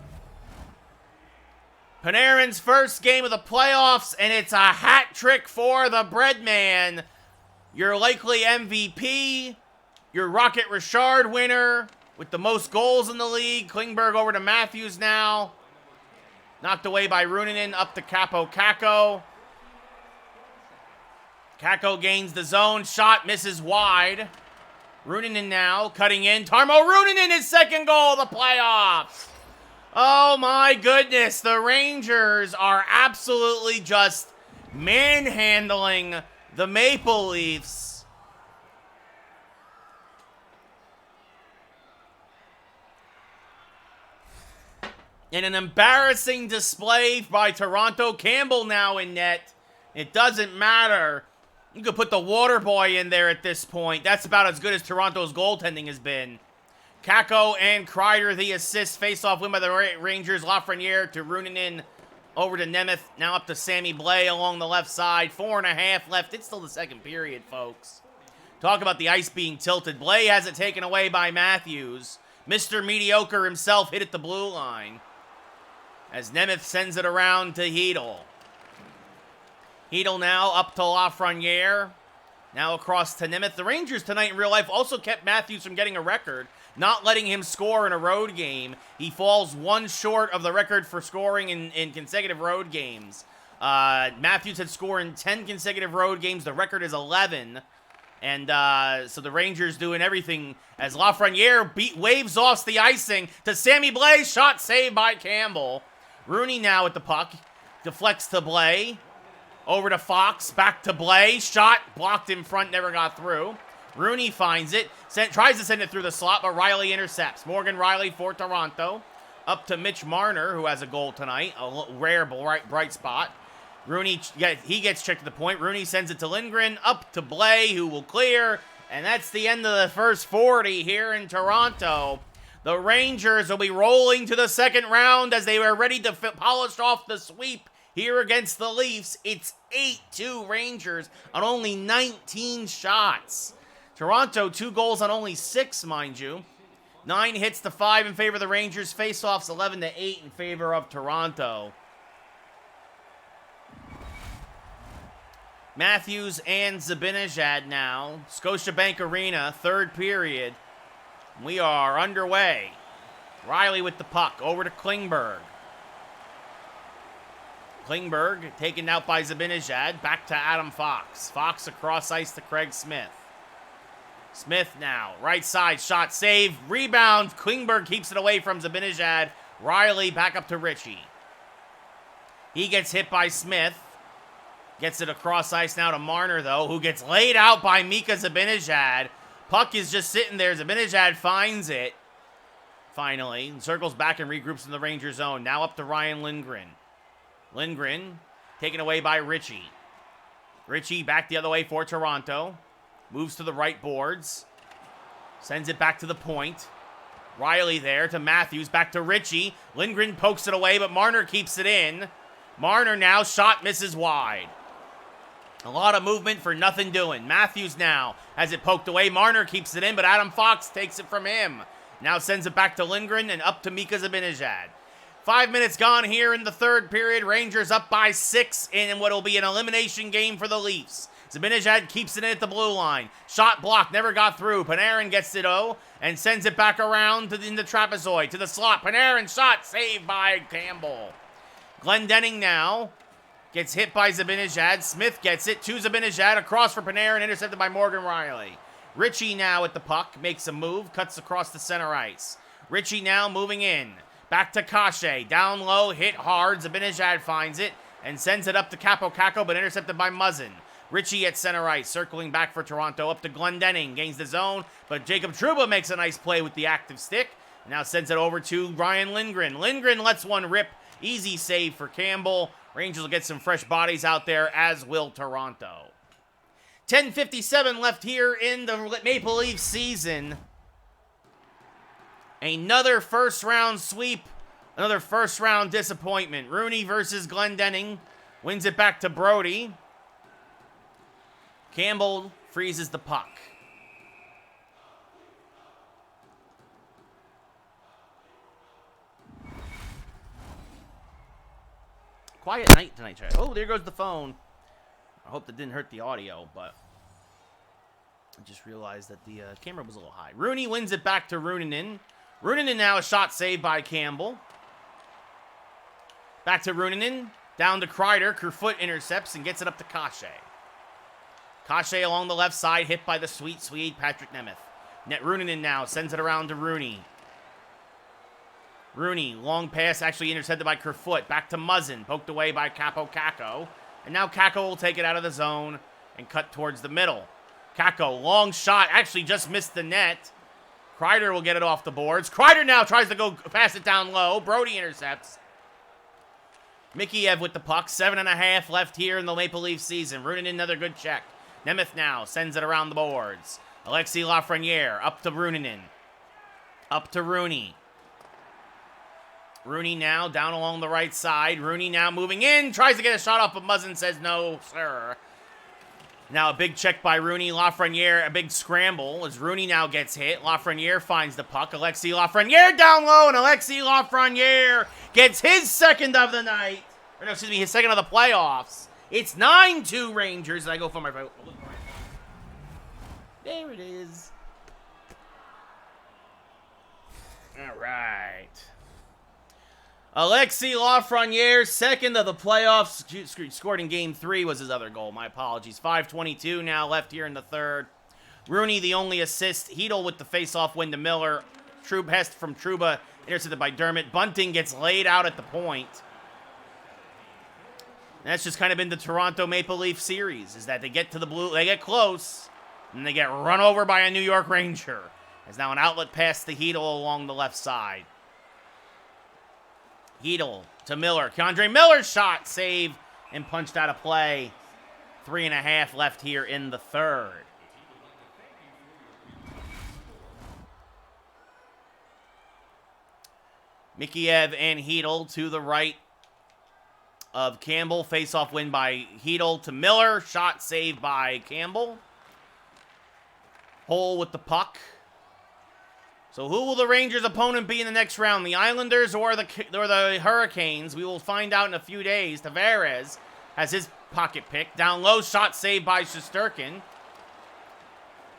Panarin's first game of the playoffs, and it's a hat trick for the Breadman. Your likely MVP, your Rocket Richard winner with the most goals in the league. Klingberg over to Matthews now. Knocked away by Ruunanen, up to Kako. Kako gains the zone, shot misses wide. Ruunanen now cutting in. Tarmo Ruunanen, his second goal of the playoffs. Oh my goodness, the Rangers are absolutely just manhandling the Maple Leafs. In an embarrassing display by Toronto. Campbell now in net. It doesn't matter. You could put the water boy in there at this point. That's about as good as Toronto's goaltending has been. Kako and Kreider, the assist. Face-off win by the Rangers. Lafreniere to Ruunanen. Over to Nemeth. Now up to Sammy Blais along the left side. 4.5 left. It's still the second period, folks. Talk about the ice being tilted. Blais has it taken away by Matthews. Mr. Mediocre himself hit at the blue line. As Nemeth sends it around to Hedl. Hedl now up to Lafreniere. Now across to Nemeth. The Rangers tonight in real life also kept Matthews from getting a record, not letting him score in a road game. He falls one short of the record for scoring in consecutive road games. Matthews had scored in 10 consecutive road games. The record is 11. And so the Rangers doing everything as Lafreniere waves off the icing to Sammy Blais. Shot saved by Campbell. Rooney now with the puck. Deflects to Blais. Over to Fox. Back to Blais. Shot blocked in front. Never got through. Rooney finds it. Tries to send it through the slot, but Riley intercepts. Morgan Riley for Toronto. Up to Mitch Marner, who has a goal tonight. A rare bright spot. Rooney, he gets checked at the point. Rooney sends it to Lindgren. Up to Blais, who will clear. And that's the end of the first 40 here in Toronto. The Rangers will be rolling to the second round as they were ready to polish off the sweep here against the Leafs. It's 8-2 Rangers on only 19 shots. Toronto, 2 goals on only 6, mind you. 9 hits to 5 in favor of the Rangers. Face-offs 11-8 in favor of Toronto. Matthews and Zibanejad now. Scotiabank Arena, third period. We are underway. Riley with the puck. Over to Klingberg. Klingberg taken out by Zibanejad. Back to Adam Fox. Fox across ice to Craig Smith. Smith now. Right side shot save. Rebound. Klingberg keeps it away from Zibanejad. Riley back up to Ritchie. He gets hit by Smith. Gets it across ice now to Marner, though, who gets laid out by Mika Zibanejad. Puck is just sitting there. Zibanejad finds it. Finally. And circles back and regroups in the Ranger zone. Now up to Ryan Lindgren. Lindgren taken away by Ritchie. Ritchie back the other way for Toronto. Moves to the right boards. Sends it back to the point. Riley there to Matthews. Back to Ritchie. Lindgren pokes it away, but Marner keeps it in. Marner now. Shot misses wide. A lot of movement for nothing doing. Matthews now has it poked away. Marner keeps it in, but Adam Fox takes it from him. Now sends it back to Lindgren and up to Mika Zibanejad. 5 minutes gone here in the third period. Rangers up by 6 in what will be an elimination game for the Leafs. Zibanejad keeps it in at the blue line. Shot blocked, never got through. Panarin gets it and sends it back around in the trapezoid to the slot. Panarin shot saved by Campbell. Glendening now gets hit by Zibanejad. Smith gets it to Zibanejad. Across for Panarin, intercepted by Morgan Riley. Ritchie now with the puck. Makes a move. Cuts across the center ice. Ritchie now moving in. Back to Kashe. Down low. Hit hard. Zibanejad finds it and sends it up to Kako, but intercepted by Muzzin. Ritchie at center ice. Circling back for Toronto. Up to Glendening. Gains the zone, but Jacob Trouba makes a nice play with the active stick. Now sends it over to Ryan Lindgren. Lindgren lets one rip. Easy save for Campbell. Rangers will get some fresh bodies out there, as will Toronto. 10:57 left here in the Maple Leaf season. Another first-round sweep. Another first-round disappointment. Rooney versus Glendening. Wins it back to Brody. Campbell freezes the puck. Quiet night tonight, Chad. Oh, there goes the phone. I hope that didn't hurt the audio, but I just realized that the camera was a little high. Rooney wins it back to Ruunanen. Ruunanen now a shot saved by Campbell. Back to Ruunanen. Down to Kreider. Kerfoot intercepts and gets it up to Kashe. Kashe along the left side, hit by the sweet Swede, Patrick Nemeth. Ruunanen now sends it around to Rooney. Rooney, long pass, actually intercepted by Kerfoot. Back to Muzzin, poked away by Capo Kakko. And now Kakko will take it out of the zone and cut towards the middle. Kakko, long shot, actually just missed the net. Kreider will get it off the boards. Kreider now tries to go pass it down low. Brody intercepts. Mikheyev with the puck. 7.5 left here in the Maple Leaf season. Ruunanen, another good check. Nemeth now sends it around the boards. Alexis Lafreniere up to Ruunanen. Up to Rooney. Rooney now down along the right side. Rooney now moving in. Tries to get a shot off, but Muzzin says no, sir. Now a big check by Rooney. Lafreniere, a big scramble as Rooney now gets hit. Lafreniere finds the puck. Alexis Lafreniere down low, and Alexis Lafreniere gets his second of the night. Or no, excuse me, his second of the playoffs. It's 9-2 Rangers, and I go for my vote. There it is. All right. Alexis Lafreniere, second of the playoffs. Scored in Game 3 was his other goal. My apologies. 5:22 now left here in the third. Rooney, the only assist. Hedel with the face-off win to Miller. Hest from Trouba, intercepted by Dermott. Bunting gets laid out at the point. And that's just kind of been the Toronto Maple Leaf series, is that they get to the blue, they get close, and they get run over by a New York Ranger. There's now an outlet pass to Hedel along the left side. Hedel to Miller. K'Andre Miller's shot, save, and punched out of play. 3.5 left here in the third. Mikheyev and Hedel to the right of Campbell. Face-off win by Hedel to Miller. Shot saved by Campbell. Hole with the puck. So who will the Rangers' opponent be in the next round? The Islanders or the Hurricanes? We will find out in a few days. Tavares has his pocket pick. Down low, shot saved by Shesterkin.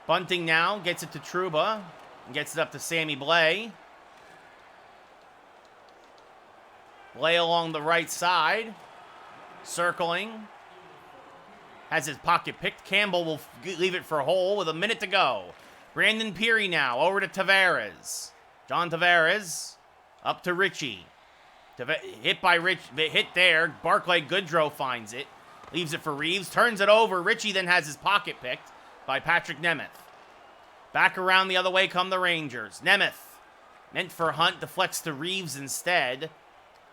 Bunting now gets it to Trouba and gets it up to Sammy Blais. Blais along the right side. Circling. Has his pocket picked. Campbell will leave it for Hole with a minute to go. Brandon Peary now over to Tavares. John Tavares up to Ritchie. Hit by Rich. Hit there. Barclay Goodrow finds it. Leaves it for Reeves. Turns it over. Ritchie then has his pocket picked by Patrick Nemeth. Back around the other way come the Rangers. Nemeth meant for Hunt. Deflects to Reeves instead.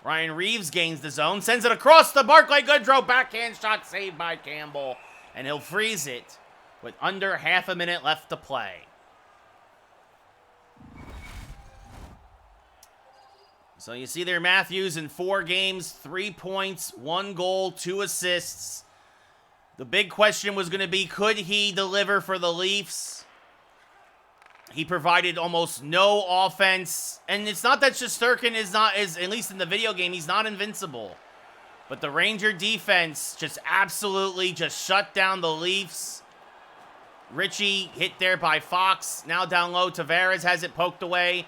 Ryan Reeves gains the zone. Sends it across to Barclay Goodrow. Backhand shot saved by Campbell. And he'll freeze it with under half a minute left to play. So you see there, Matthews in 4 games, 3 points, 1 goal, 2 assists. The big question was going to be, could he deliver for the Leafs? He provided almost no offense. And it's not that Shesterkin is, at least in the video game, he's not invincible. But the Ranger defense just absolutely just shut down the Leafs. Ritchie hit there by Fox. Now down low, Tavares has it poked away.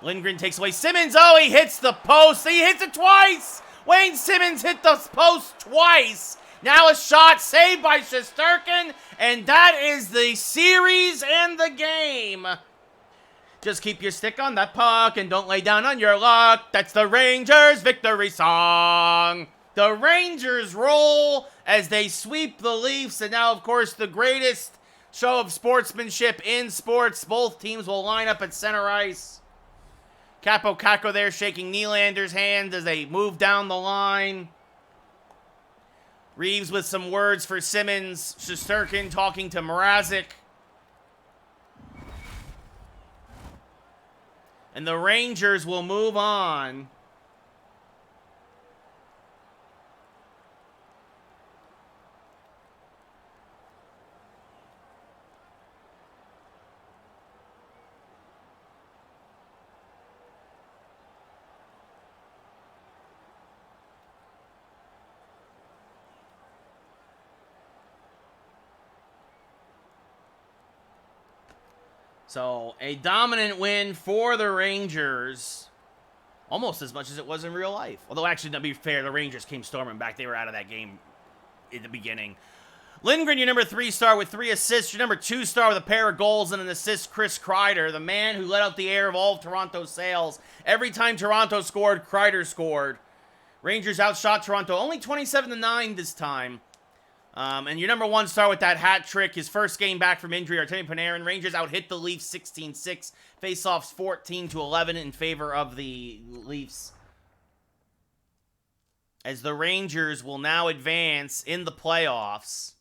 Lindgren takes away Simmons. Oh, he hits the post. He hits it twice. Wayne Simmons hit the post twice. Now a shot saved by Shesterkin. And that is the series and the game. Just keep your stick on that puck and don't lay down on your luck. That's the Rangers' victory song. The Rangers roll as they sweep the Leafs. And now, of course, the greatest show of sportsmanship in sports. Both teams will line up at center ice. Capo Caco there shaking Nylander's hand as they move down the line. Reeves with some words for Simmons. Shesterkin talking to Mrazek. And the Rangers will move on. So, a dominant win for the Rangers. Almost as much as it was in real life. Although, actually, to be fair, the Rangers came storming back. They were out of that game in the beginning. Lindgren, your number 3 star with 3 assists. Your number 2 star with a pair of goals and an assist, Chris Kreider, the man who let out the air of all of Toronto's sails. Every time Toronto scored, Kreider scored. Rangers outshot Toronto only 27-9 this time. And your number 1 star with that hat trick, his first game back from injury, Artemi Panarin. Rangers out-hit the Leafs 16-6. Faceoffs 14-11 in favor of the Leafs. As the Rangers will now advance in the playoffs.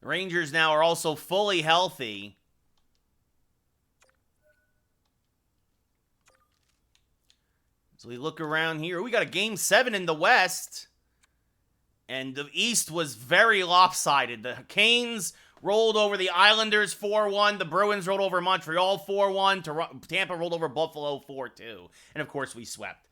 The Rangers now are also fully healthy. So we look around here. We got a Game 7 in the West. And the East was very lopsided. The Canes rolled over the Islanders 4-1. The Bruins rolled over Montreal 4-1. Tampa rolled over Buffalo 4-2. And, of course, we swept.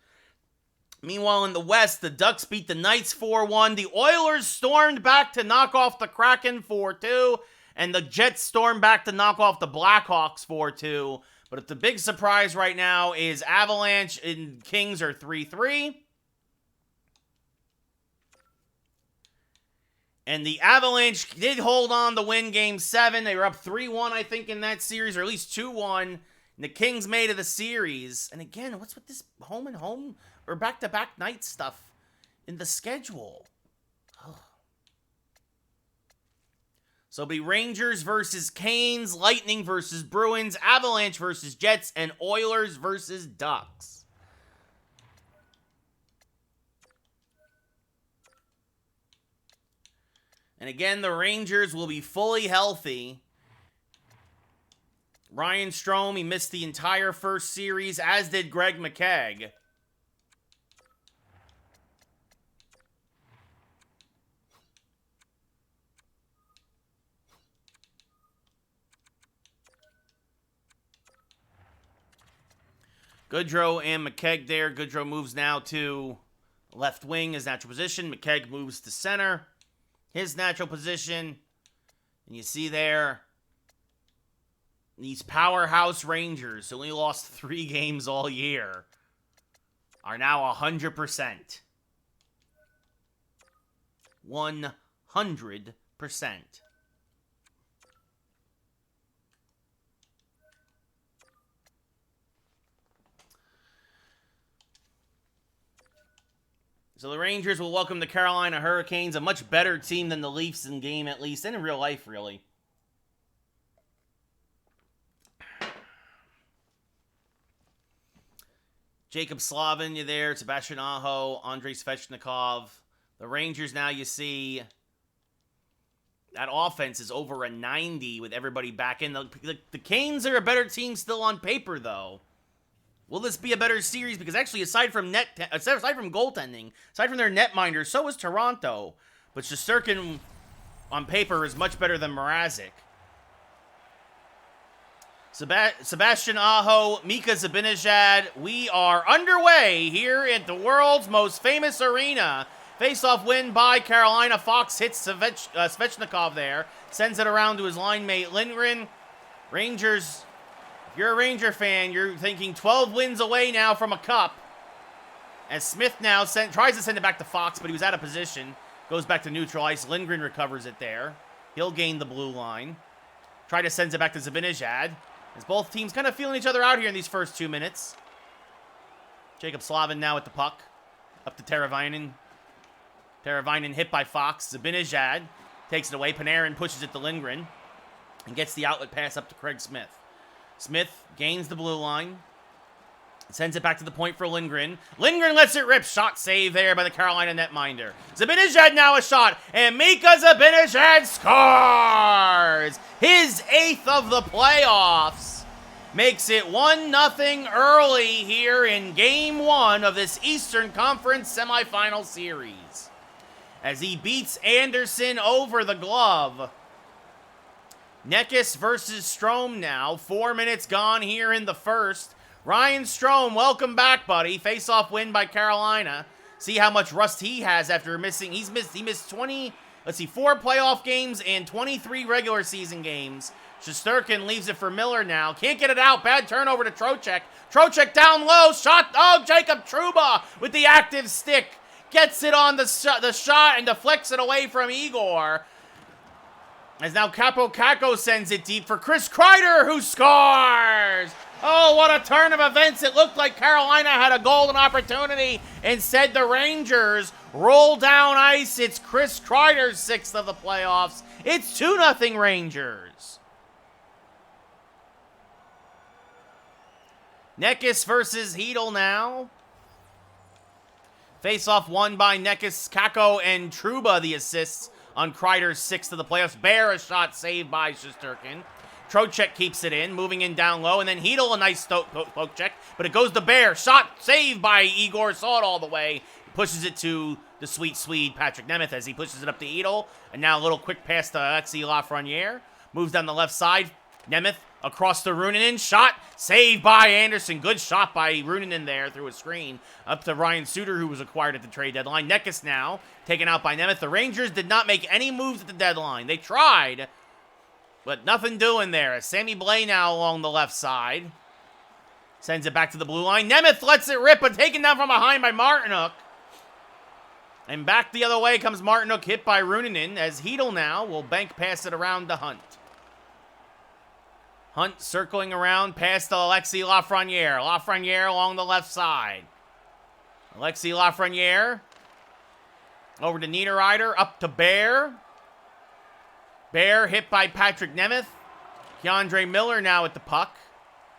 Meanwhile, in the West, the Ducks beat the Knights 4-1. The Oilers stormed back to knock off the Kraken 4-2. And the Jets stormed back to knock off the Blackhawks 4-2. But the big surprise right now is Avalanche and Kings are 3-3. And the Avalanche did hold on to win Game 7. They were up 3-1, I think, in that series, or at least 2-1. And the Kings made it the series. And again, what's with this home and home or back-to-back night stuff in the schedule? So it'll be Rangers versus Canes, Lightning versus Bruins, Avalanche versus Jets, and Oilers versus Ducks. And again, the Rangers will be fully healthy. Ryan Strome, he missed the entire first series, as did Greg McKegg. Goodrow and McKegg there. Goodrow moves now to left wing, his natural position. McKegg moves to center, his natural position. And you see there, these powerhouse Rangers, who only lost 3 games all year, are now 100%. 100%. So the Rangers will welcome the Carolina Hurricanes, a much better team than the Leafs in game, at least, and in real life, really. Jacob Slavin, you there. Sebastian Aho, Andrei Svechnikov. The Rangers now, you see, that offense is over a 90 with everybody back in. The Canes are a better team still on paper, though. Will this be a better series? Because actually, aside from goaltending, aside from their netminders, so is Toronto. But Shesterkin, on paper, is much better than Mrazek. Sebastian Aho, Mika Zibanejad, we are underway here at the world's most famous arena. Face-off win by Carolina. Fox hits Svechnikov there. Sends it around to his line mate Lindgren. Rangers... If you're a Ranger fan, you're thinking 12 wins away now from a cup. As Smith now tries to send it back to Fox, but he was out of position. Goes back to neutral ice. Lindgren recovers it there. He'll gain the blue line. Try to send it back to Zibanejad. As both teams kind of feeling each other out here in these first 2 minutes. Jacob Slavin now with the puck. Up to Teravainen. Teravainen hit by Fox. Zibanejad takes it away. Panarin pushes it to Lindgren. And gets the outlet pass up to Craig Smith. Smith gains the blue line. Sends it back to the point for Lindgren. Lindgren lets it rip. Shot save there by the Carolina netminder. Zibanejad now a shot. And Mika Zibanejad scores! His 8th of the playoffs. Makes it 1-0 early here in Game 1 of this Eastern Conference semifinal series. As he beats Anderson over the glove. Necas versus Strome now. 4 minutes gone here in the first. Ryan Strome, welcome back, buddy. Face-off win by Carolina. See how much rust he has after missing. He missed 4 playoff games and 23 regular season games. Shesterkin leaves it for Miller now. Can't get it out. Bad turnover to Trocheck. Trocheck down low. Shot. Oh, Jacob Trouba with the active stick. Gets it on the shot and deflects it away from Igor. As now Capo Caco sends it deep for Chris Kreider, who scores! Oh, what a turn of events. It looked like Carolina had a golden opportunity. Instead, the Rangers roll down ice. It's Chris Kreider's 6th of the playoffs. It's 2-0 Rangers. Necas versus Hedel now. Face-off won by Necas, Caco, and Trouba, the assists on Kreider's 6th of the playoffs. Bear, a shot saved by Shesterkin. Trocheck keeps it in, moving in down low, and then Hedel, a nice poke check, but it goes to Bear. Shot saved by Igor, saw it all the way. Pushes it to the sweet Swede, Patrick Nemeth, as he pushes it up to Hedel. And now a little quick pass to Alexis Lafreniere. Moves down the left side. Nemeth across to Runanen. Shot saved by Anderson. Good shot by Runanen there through a screen. Up to Ryan Suter, who was acquired at the trade deadline. Necas now taken out by Nemeth. The Rangers did not make any moves at the deadline. They tried, but nothing doing there. Sammy Blais now along the left side. Sends it back to the blue line. Nemeth lets it rip, but taken down from behind by Martinook. And back the other way comes Martinook, hit by Runanen, as Hedel now will bank pass it around to Hunt. Hunt circling around past to Alexis Lafreniere. Lafreniere along the left side. Alexis Lafreniere over to Niederreiter, up to Bear. Bear hit by Patrick Nemeth. Keandre Miller now at the puck.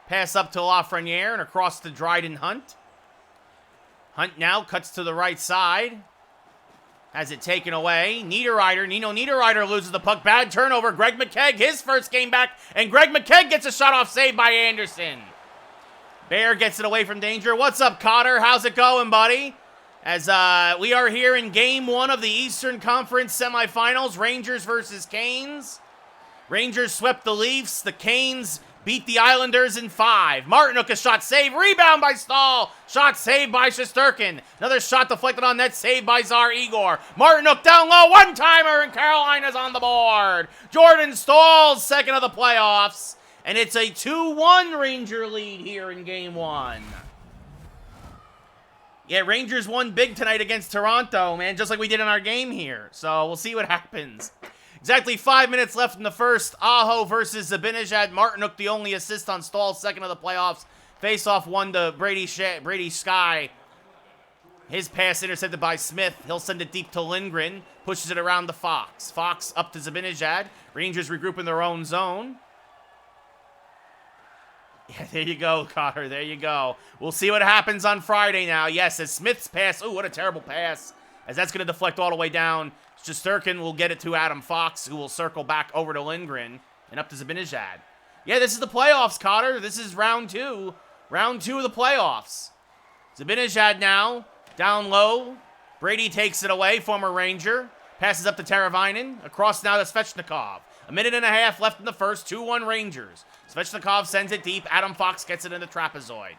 Pass up to Lafreniere and across to Dryden Hunt. Hunt now cuts to the right side. Has it taken away. Nino Niederreiter loses the puck. Bad turnover. Greg McKegg, his first game back. And Greg McKegg gets a shot off saved by Anderson. Bear gets it away from danger. What's up, Cotter? How's it going, buddy? As we are here in Game 1 of the Eastern Conference semifinals. Rangers versus Canes. Rangers swept the Leafs. The Canes beat the Islanders in 5. Martinook, a shot save. Rebound by Stahl. Shot saved by Shesterkin. Another shot deflected on net. Saved by Tsar Igor. Martinook down low. One-timer, and Carolina's on the board. Jordan Stahl's 2nd of the playoffs. And it's a 2-1 Ranger lead here in Game 1. Yeah, Rangers won big tonight against Toronto, man. Just like we did in our game here. So we'll see what happens. Exactly 5 minutes left in the first. Aho versus Zibanejad. Martinook, the only assist on Stahl's 2nd of the playoffs. Face-off one to Brady Sky. His pass intercepted by Smith. He'll send it deep to Lindgren. Pushes it around to Fox. Fox up to Zibanejad. Rangers regroup in their own zone. Yeah, there you go, Cotter. There you go. We'll see what happens on Friday now. Yes, as Smith's pass. Ooh, what a terrible pass. As that's going to deflect all the way down. Shesterkin will get it to Adam Fox, who will circle back over to Lindgren and up to Zibanejad. Yeah, this is the playoffs, Cotter. This is round 2. Round 2 of the playoffs. Zibanejad now, down low. Brady takes it away, former Ranger. Passes up to Teravainen. Across now to Svechnikov. 1.5 minutes left in the first. 2-1 Rangers. Svechnikov sends it deep. Adam Fox gets it in the trapezoid.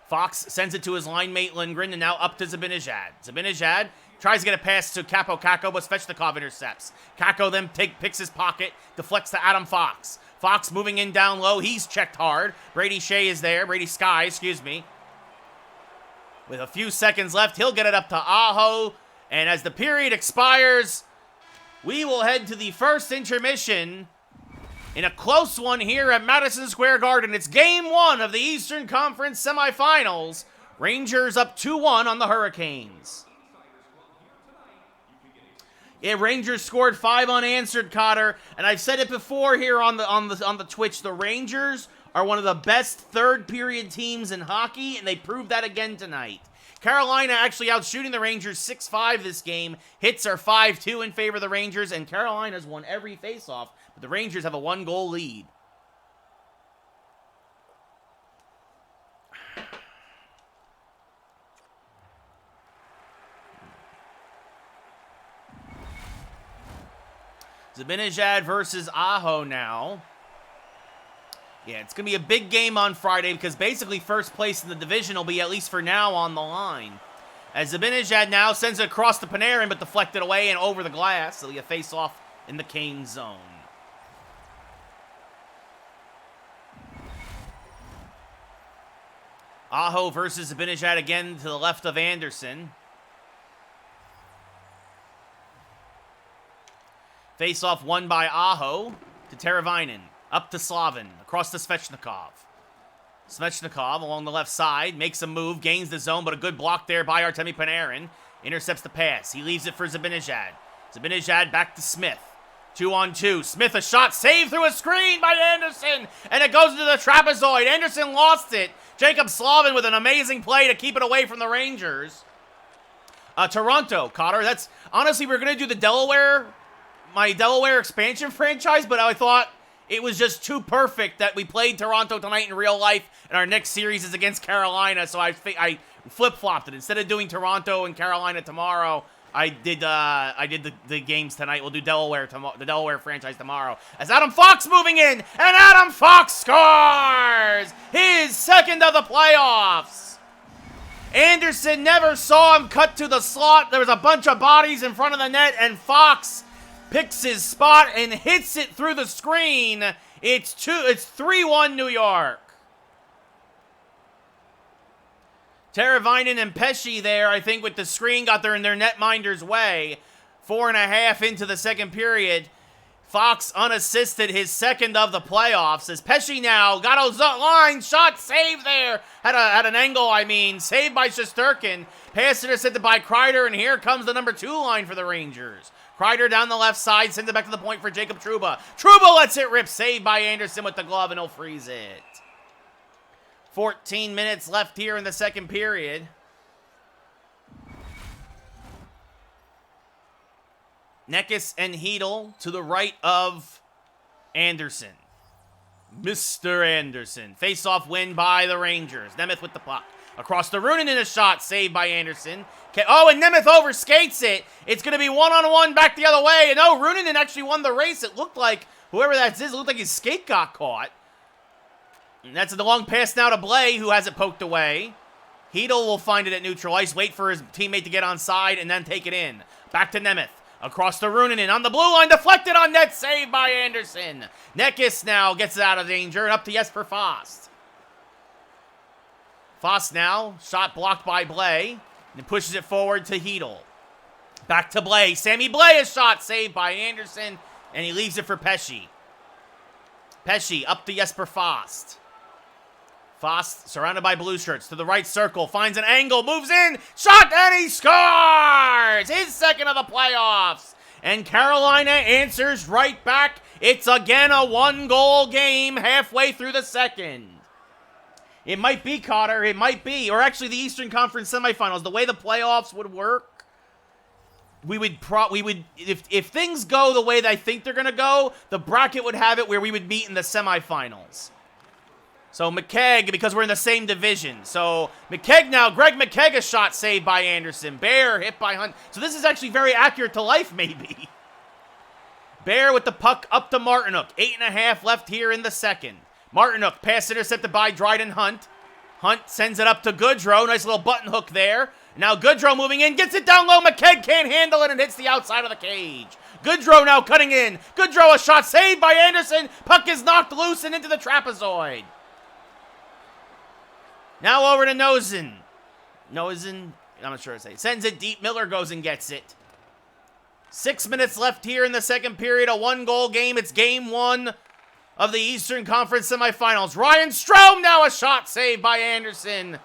Fox sends it to his line mate Lindgren, and now up to Zibanejad. Zibanejad tries to get a pass to Capo Caco, but Svechnikov intercepts. Caco then picks his pocket, deflects to Adam Fox. Fox moving in down low. He's checked hard. Brady Sky, excuse me. With a few seconds left, he'll get it up to Aho. And as the period expires, we will head to the first intermission in a close one here at Madison Square Garden. It's Game 1 of the Eastern Conference semifinals. Rangers up 2-1 on the Hurricanes. Yeah, Rangers scored 5 unanswered, Cotter, and I've said it before here on the Twitch. The Rangers are one of the best third-period teams in hockey, and they proved that again tonight. Carolina actually out shooting the Rangers 6-5 this game. Hits are 5-2 in favor of the Rangers, and Carolina's won every faceoff, but the Rangers have a 1-goal lead. Zibanejad versus Aho now. Yeah, it's going to be a big game on Friday because basically first place in the division will be, at least for now, on the line. As Zibanejad now sends it across the Panarin, but deflected away and over the glass. So you face off in the Kane zone. Aho versus Zibanejad again to the left of Anderson. Face-off won by Aho to Teravainen. Up to Slavin. Across to Svechnikov. Svechnikov along the left side. Makes a move. Gains the zone, but a good block there by Artemi Panarin. Intercepts the pass. He leaves it for Zibanejad. Zibanejad back to Smith. 2-on-2. Smith a shot. Saved through a screen by Anderson. And it goes into the trapezoid. Anderson lost it. Jacob Slavin with an amazing play to keep it away from the Rangers. Toronto, Cotter. That's, honestly, we're going to do the my Delaware expansion franchise, but I thought it was just too perfect that we played Toronto tonight in real life, and our next series is against Carolina, so I flip-flopped it. Instead of doing Toronto and Carolina tomorrow, I did the games tonight. We'll do the Delaware franchise tomorrow. As Adam Fox moving in, and Adam Fox scores his second of the playoffs. Anderson never saw him cut to the slot. There was a bunch of bodies in front of the net, and Fox picks his spot and hits it through the screen. It's 3-1 New York. Teravainen and Pesce there, I think, with the screen got there in their netminder's way. 4.5 into the second period. Fox unassisted, his second of the playoffs. As Pesce now got a line shot, save there. Had an angle, saved by Shesterkin. Pass intercepted by Kreider, and here comes the number 2 line for the Rangers. Kreider down the left side, sends it back to the point for Jacob Trouba. Trouba lets it rip, saved by Anderson with the glove, and he'll freeze it. 14 minutes left here in the second period. Necas and Hedel to the right of Anderson. Mr. Anderson. Face-off win by the Rangers. Nemeth with the puck. Across the Runen in a shot, saved by Anderson. Oh, and Nemeth overskates it. It's going to be one-on-one back the other way. And oh, Runen actually won the race. It looked like, whoever that is, it looked like his skate got caught. And that's the long pass now to Blais, who has it poked away. Hedel will find it at neutral ice, wait for his teammate to get on side, and then take it in. Back to Nemeth. Across the Runen on the blue line, deflected on net, saved by Anderson. Necas now gets it out of danger, and up to Jesper Fast. Fast now, shot blocked by Blais, and pushes it forward to Hedel. Back to Blais. Sammy Blais, a shot saved by Anderson, and he leaves it for Pesce. Pesce up to Jesper Fast. Fast, surrounded by blue shirts, to the right circle, finds an angle, moves in, shot, and he scores! His second of the playoffs. And Carolina answers right back. It's again a 1-goal game halfway through the second. It might be, Cotter, it might be. Or actually the Eastern Conference semifinals, the way the playoffs would work, we would if things go the way that I think they're going to go, the bracket would have it where we would meet in the semifinals. So McKegg, because we're in the same division. So McKegg now, Greg McKegg, a shot saved by Anderson. Bear hit by Hunt. So this is actually very accurate to life, maybe. Bear with the puck up to Martinook. 8.5 left here in the second. Martinook, pass intercepted by Dryden Hunt. Hunt sends it up to Goodrow. Nice little button hook there. Now Goodrow moving in, gets it down low. McKegg can't handle it and hits the outside of the cage. Goodrow now cutting in. Goodrow, a shot saved by Anderson. Puck is knocked loose and into the trapezoid. Now over to Nozen. I'm not sure what to say. Sends it deep. Miller goes and gets it. 6 minutes left here in the second period. A 1-goal game. It's game 1 of the Eastern Conference semifinals. Ryan Strome now a shot saved by Anderson.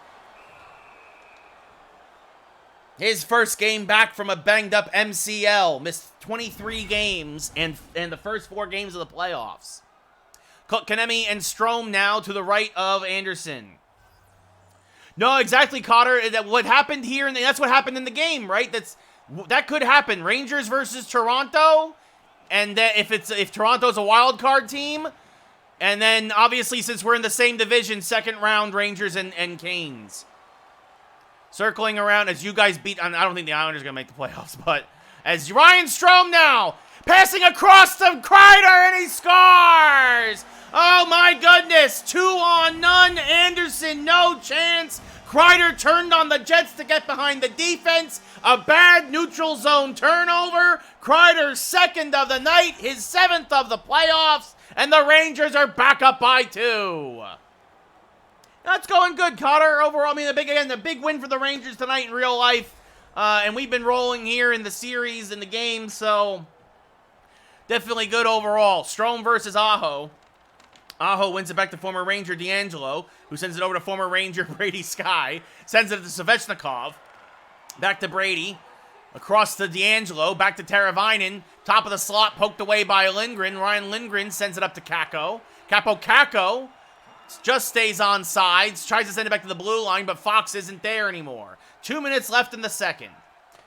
His first game back from a banged-up MCL. Missed 23 games and the first 4 games of the playoffs. Konemi and Strome now to the right of Anderson. No, exactly, Cotter. What happened here, and that's what happened in the game, right? That could happen. Rangers versus Toronto, and if Toronto's a wild card team, and then obviously since we're in the same division, second round Rangers and Canes. Circling around as you guys beat, I don't think the Islanders are going to make the playoffs, but as Ryan Strome now, passing across to Kreider, and he scores! Oh my goodness, 2-on-0, Anderson, no chance. Kreider turned on the Jets to get behind the defense. A bad neutral zone turnover. Kreider's second of the night, his 7th of the playoffs, and the Rangers are back up by 2. That's going good, Cotter. Overall, I mean, the big win for the Rangers tonight in real life. And we've been rolling here in the series, in the game, so definitely good overall. Strome versus Aho. Aho wins it back to former Ranger D'Angelo, who sends it over to former Ranger Brady Skye. Sends it to Svechnikov. Back to Brady. Across to D'Angelo. Back to Teravainen. Top of the slot, poked away by Lindgren. Ryan Lindgren sends it up to Kakko. Kakko just stays on sides. Tries to send it back to the blue line, but Fox isn't there anymore. 2 minutes left in the second.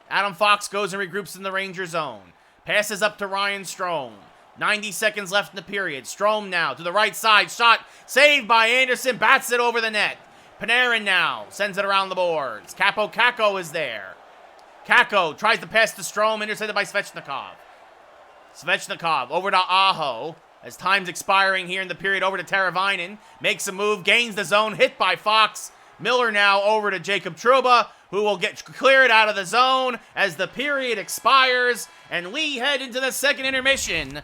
Adam Fox goes and regroups in the Ranger zone. Passes up to Ryan Strome. 90 seconds left in the period. Strome now to the right side. Shot saved by Anderson. Bats it over the net. Panarin now sends it around the boards. Kakko is there. Kakko tries to pass to Strome. Intercepted by Svechnikov. Svechnikov over to Aho. As time's expiring here in the period, over to Teravainen. Makes a move, gains the zone, hit by Fox. Miller now over to Jacob Trouba, who will get cleared out of the zone as the period expires. And we head into the second intermission.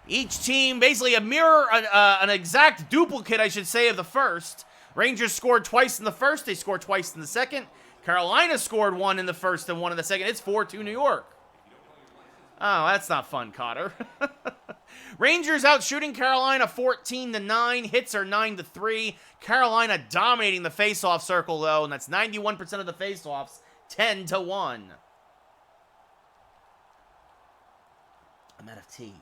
Each team basically a mirror, an exact duplicate, I should say, of the first. Rangers scored twice in the first. They scored twice in the second. Carolina scored one in the first and one in the second. It's 4-2 New York. Oh, that's not fun, Cotter. Rangers out shooting Carolina 14-9. Hits are 9-3. Carolina dominating the faceoff circle, though, and that's 91% of the faceoffs, 10-1. I'm out of tea.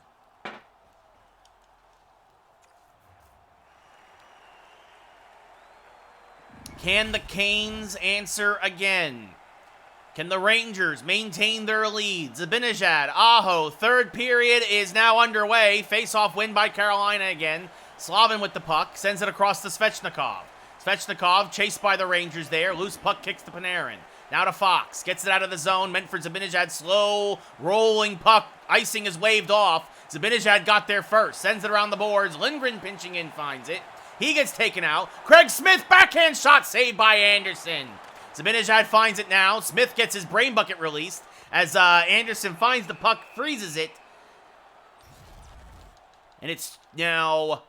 Can the Canes answer again? Can the Rangers maintain their lead? Zibanejad, Aho, third period is now underway. Face-off win by Carolina again. Slavin with the puck, sends it across to Svechnikov. Svechnikov chased by the Rangers there. Loose puck kicks to Panarin. Now to Fox, gets it out of the zone, meant for Zibanejad. Slow, rolling puck, icing is waved off. Zibanejad got there first, sends it around the boards. Lindgren pinching in, finds it. He gets taken out. Craig Smith, backhand shot, saved by Anderson. Zibanejad finds it now. Smith gets his brain bucket released as Anderson finds the puck, freezes it. And it's now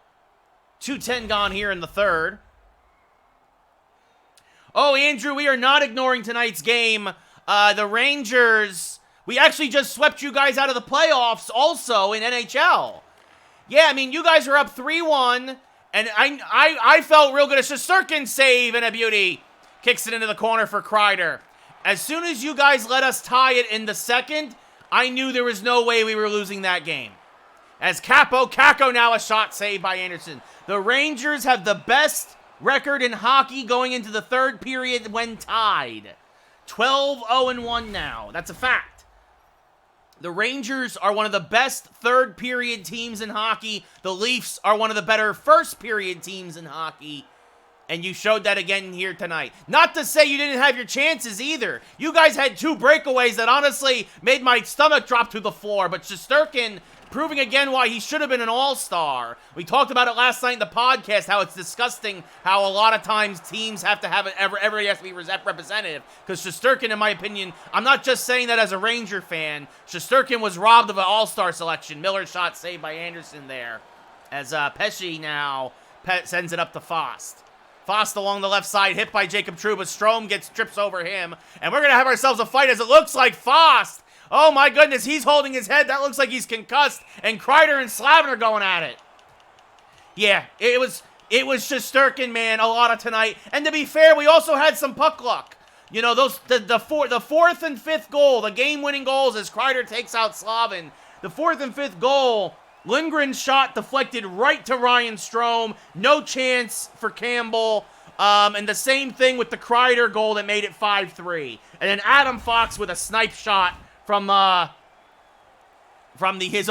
2:10 gone here in the third. Oh, Andrew, we are not ignoring tonight's game. The Rangers, we actually just swept you guys out of the playoffs also in NHL. Yeah, I mean, you guys are up 3-1, and I felt real good. A Shesterkin save and a beauty. Kicks it into the corner for Kreider. As soon as you guys let us tie it in the second, I knew there was no way we were losing that game. As Kakko now a shot saved by Anderson. The Rangers have the best record in hockey going into the third period when tied. 12-0-1 now. That's a fact. The Rangers are one of the best third period teams in hockey. The Leafs are one of the better first period teams in hockey. And you showed that again here tonight. Not to say you didn't have your chances either. You guys had two breakaways that honestly made my stomach drop to the floor. But Shesterkin proving again why he should have been an all-star. We talked about it last night in the podcast, how it's disgusting how a lot of times teams have to have it, everybody has to be representative. Because Shesterkin, in my opinion, I'm not just saying that as a Ranger fan. Shesterkin was robbed of an all-star selection. Miller shot saved by Anderson there. As Pesce now sends it up to Fost. Fost along the left side, hit by Jacob Trouba. Strome trips over him. And we're going to have ourselves a fight as it looks like Fost. Oh my goodness, he's holding his head. That looks like he's concussed. And Kreider and Slavin are going at it. Yeah, it was Shesterkin, man, a lot of tonight. And to be fair, we also had some puck luck. You know, the fourth and fifth goal, the game-winning goals as Kreider takes out Slavin. The fourth and fifth goal Lindgren's shot deflected right to Ryan Strome. No chance for Campbell. And the same thing with the Kreider goal that made it 5-3. And then Adam Fox with a snipe shot from his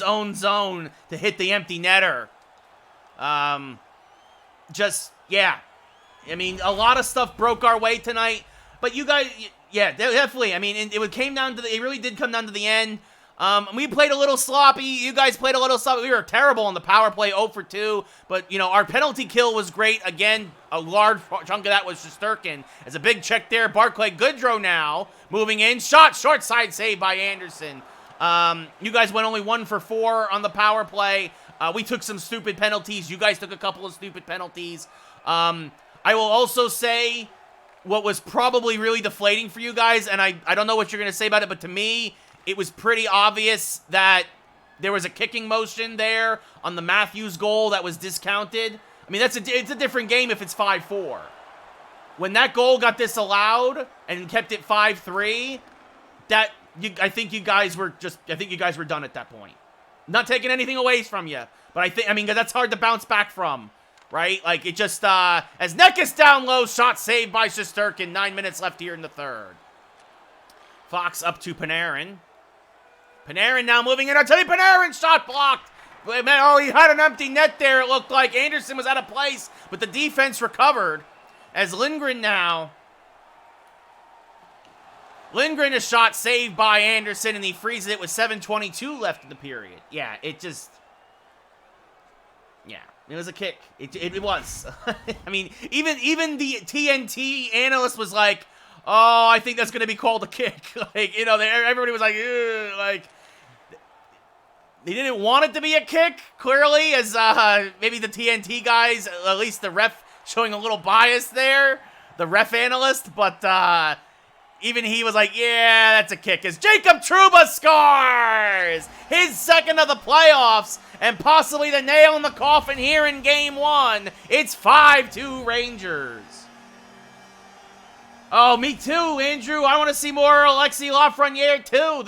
own zone to hit the empty netter. Yeah. I mean, a lot of stuff broke our way tonight. But you guys, yeah, definitely. I mean, it really did come down to the end. We played a little sloppy. You guys played a little sloppy. We were terrible on the power play, 0 for 2. But, our penalty kill was great. Again, a large chunk of that was Shesterkin. It's a big check there. Barclay Goodrow now moving in. Shot, short side save by Anderson. You guys went only 1 for 4 on the power play. We took some stupid penalties. You guys took a couple of stupid penalties. I will also say what was probably really deflating for you guys, and I don't know what you're going to say about it, but to me, it was pretty obvious that there was a kicking motion there on the Matthews goal that was discounted. I mean, it's a different game if it's 5-4. When that goal got disallowed and kept it 5-3, I think you guys were done at that point. Not taking anything away from you, but I mean, that's hard to bounce back from, right? Like, it just, as Necas down low, shot saved by Shesterkin, 9 minutes left here in the third. Fox up to Panarin. Panarin now moving in. Artemi Panarin, shot blocked. Oh, he had an empty net there, it looked like. Anderson was out of place, but the defense recovered. As Lindgren now. Lindgren, a shot saved by Anderson, and he freezes it with 7:22 left in the period. Yeah, it was a kick. It was. I mean, even the TNT analyst was like, oh, I think that's going to be called a kick. Like, everybody was like, ugh, like, they didn't want it to be a kick, clearly, as maybe the TNT guys, at least the ref showing a little bias there, the ref analyst, but even he was like, yeah, that's a kick, as Jacob Trouba scores! His second of the playoffs, and possibly the nail in the coffin here in Game 1. It's 5-2 Rangers. Oh, me too, Andrew. I want to see more Alexis Lafreniere, too.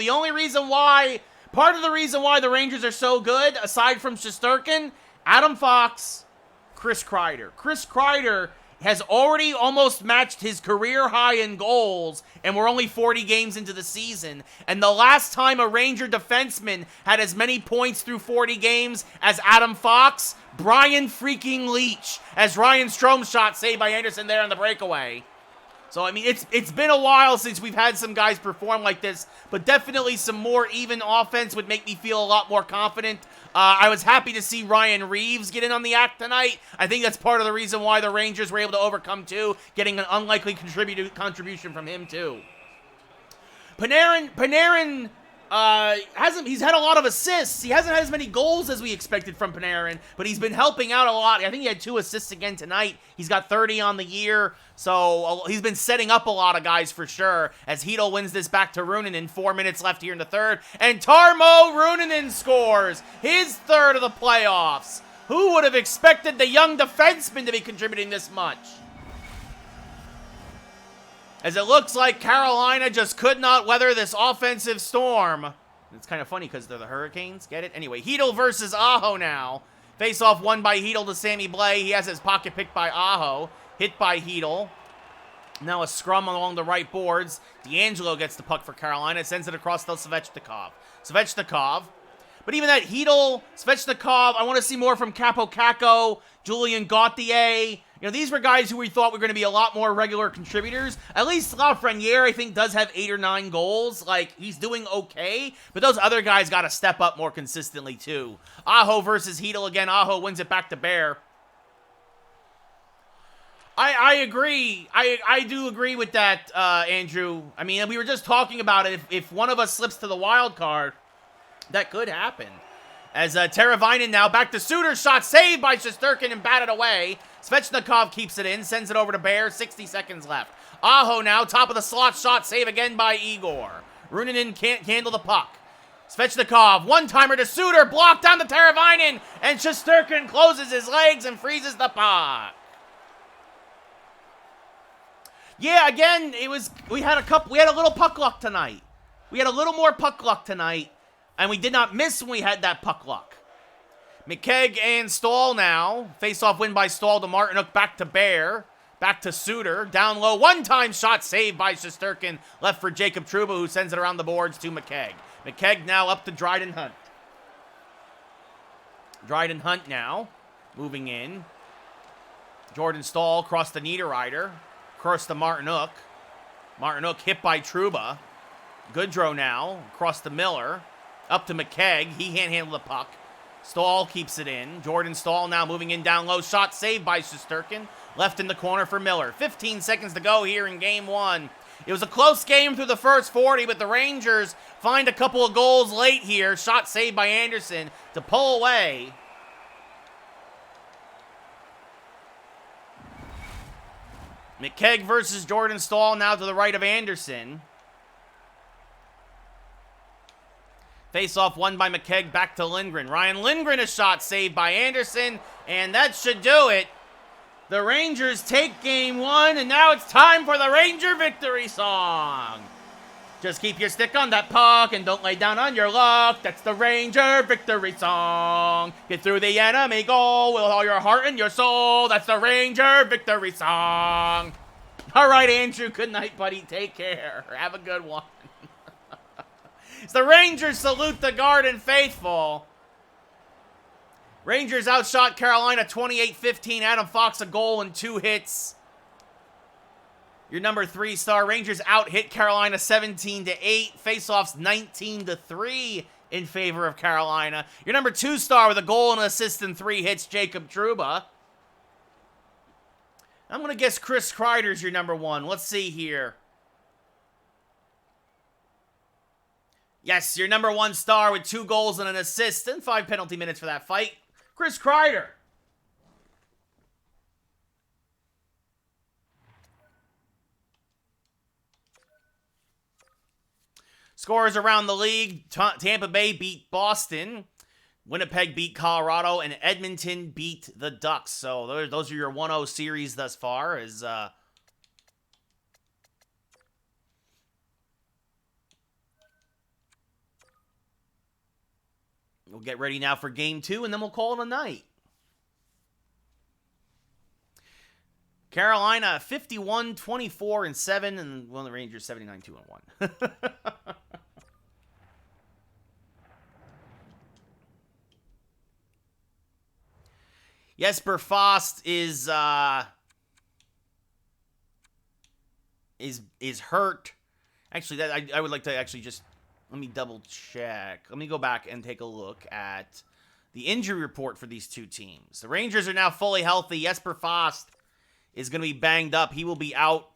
Part of the reason why the Rangers are so good, aside from Shesterkin, Adam Fox, Chris Kreider. Chris Kreider has already almost matched his career high in goals, and we're only 40 games into the season. And the last time a Ranger defenseman had as many points through 40 games as Adam Fox, Brian freaking Leach, as Ryan Strome shot saved by Anderson there on the breakaway. So, I mean, it's been a while since we've had some guys perform like this, but definitely some more even offense would make me feel a lot more confident. I was happy to see Ryan Reeves get in on the act tonight. I think that's part of the reason why the Rangers were able to overcome, too, getting an unlikely contribution from him, too. Panarin he's had a lot of assists. He hasn't had as many goals as we expected from Panarin, but he's been helping out a lot. I think he had 2 assists again tonight. He's got 30 on the year, so he's been setting up a lot of guys for sure, as Hedl wins this back to Ruunanen, 4 minutes left here in the third, and Tarmo Ruunanen scores his third of the playoffs. Who would have expected the young defenseman to be contributing this much? As it looks like Carolina just could not weather this offensive storm. It's kind of funny because they're the Hurricanes. Get it? Anyway, Hedl versus Aho now. Face-off won by Hedl to Sammy Blais. He has his pocket picked by Aho. Hit by Hedl. Now a scrum along the right boards. DeAngelo gets the puck for Carolina. Sends it across to Svechnikov. But even that Hedl, Svechnikov, I want to see more from Capo Caco, Julian Gauthier. These were guys who we thought were going to be a lot more regular contributors. At least Lafreniere, I think, does have 8 or 9 goals. Like, he's doing okay. But those other guys got to step up more consistently, too. Aho versus Hedl again. Aho wins it back to Bear. I agree. I do agree with that, Andrew. I mean, we were just talking about it. If one of us slips to the wild card, that could happen. As Teravainen now back to Suter. Shot saved by Shesterkin and batted away. Svechnikov keeps it in, sends it over to Bear, 60 seconds left. Aho now, top of the slot, shot save again by Igor. Ruunanen can't handle the puck. Svechnikov, one-timer to Suter, blocked down to Teravainen, and Shesterkin closes his legs and freezes the puck. Yeah, again, we had a little puck luck tonight. We had a little more puck luck tonight, and we did not miss when we had that puck luck. McKegg and Stahl now. Face-off win by Stahl to Martinook, back to Bear. Back to Suter. Down low. One-time shot saved by Shesterkin. Left for Jacob Trouba, who sends it around the boards to McKegg. McKegg now up to Dryden Hunt. Dryden Hunt now. Moving in. Jordan Stahl across the Niederreiter. Across to Martinook. Martinook hit by Trouba. Goodrow now. Across to Miller. Up to McKegg. He can't handle the puck. Stahl keeps it in. Jordan Stahl now moving in down low. Shot saved by Shesterkin. Left in the corner for Miller. 15 seconds to go here in game one. It was a close game through the first 40, but the Rangers find a couple of goals late here. Shot saved by Anderson to pull away. McKegg versus Jordan Stahl now to the right of Anderson. Face-off won by McKegg, back to Lindgren. Ryan Lindgren, a shot saved by Anderson, and that should do it. The Rangers take game one, and now it's time for the Ranger victory song. Just keep your stick on that puck and don't lay down on your luck. That's the Ranger victory song. Get through the enemy goal with all your heart and your soul. That's the Ranger victory song. All right, Andrew, good night, buddy. Take care. Have a good one. It's the Rangers salute the Garden faithful. Rangers outshot Carolina 28-15. Adam Fox a goal and 2 hits. Your number 3 star. Rangers out-hit Carolina 17-8. Faceoffs 19-3 in favor of Carolina. Your number 2 star with a goal and an assist and 3 hits, Jacob Trouba. I'm going to guess Chris Kreider's your number 1. Let's see here. Yes, your number 1 star with 2 goals and an assist and 5 penalty minutes for that fight, Chris Kreider. Scores around the league. Tampa Bay beat Boston. Winnipeg beat Colorado. And Edmonton beat the Ducks. So those are your 1-0 series thus far. As we'll get ready now for game 2, and then we'll call it a night. Carolina 51-24-7, and the Rangers 79-2-1. Jesper Fast is hurt. Actually, I would like to actually just let me double check. Let me go back and take a look at the injury report for these two teams. The Rangers are now fully healthy. Jesper Fast is going to be banged up. He will be out,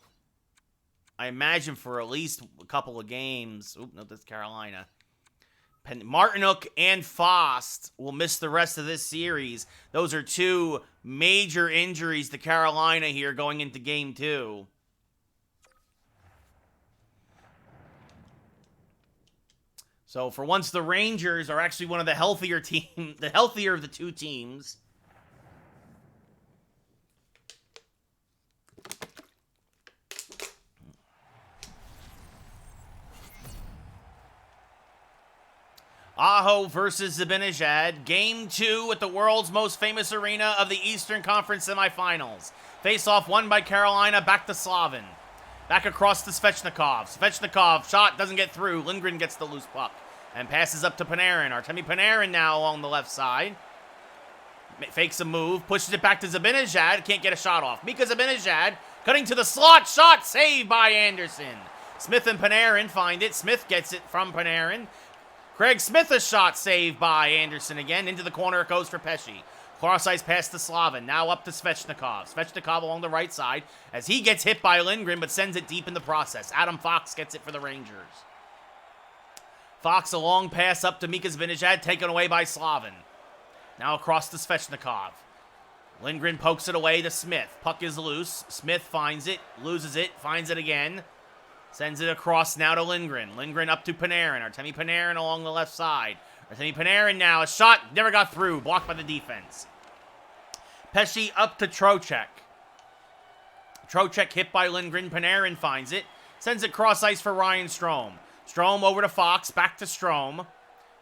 I imagine, for at least a couple of games. Oop, no, that's Carolina. Martinook and Fast will miss the rest of this series. Those are 2 major injuries to Carolina here going into game 2. So for once, the Rangers are actually one of the healthier the healthier of the 2 teams. Aho versus Zibanejad. Game 2 at the world's most famous arena of the Eastern Conference semifinals. Face-off won by Carolina, back to Slavin. Back across to Svechnikov. Svechnikov, shot, doesn't get through. Lindgren gets the loose puck and passes up to Panarin. Artemi Panarin now along the left side. Fakes a move, pushes it back to Zibanejad. Can't get a shot off. Mika Zibanejad cutting to the slot. Shot saved by Anderson. Smith and Panarin find it. Smith gets it from Panarin. Craig Smith, a shot saved by Anderson again. Into the corner it goes for Pesce. Cross-ice pass to Slavin. Now up to Svechnikov. Svechnikov along the right side as he gets hit by Lindgren but sends it deep in the process. Adam Fox gets it for the Rangers. Fox, a long pass up to Mika Zibanejad, taken away by Slavin. Now across to Svechnikov. Lindgren pokes it away to Smith. Puck is loose. Smith finds it, loses it, finds it again. Sends it across now to Lindgren. Lindgren up to Panarin. Artemi Panarin along the left side. Artemi Panarin now. A shot never got through. Blocked by the defense. Pesce up to Trocheck. Trocheck hit by Lindgren. Panarin finds it. Sends it cross ice for Ryan Strome. Strome over to Fox. Back to Strome.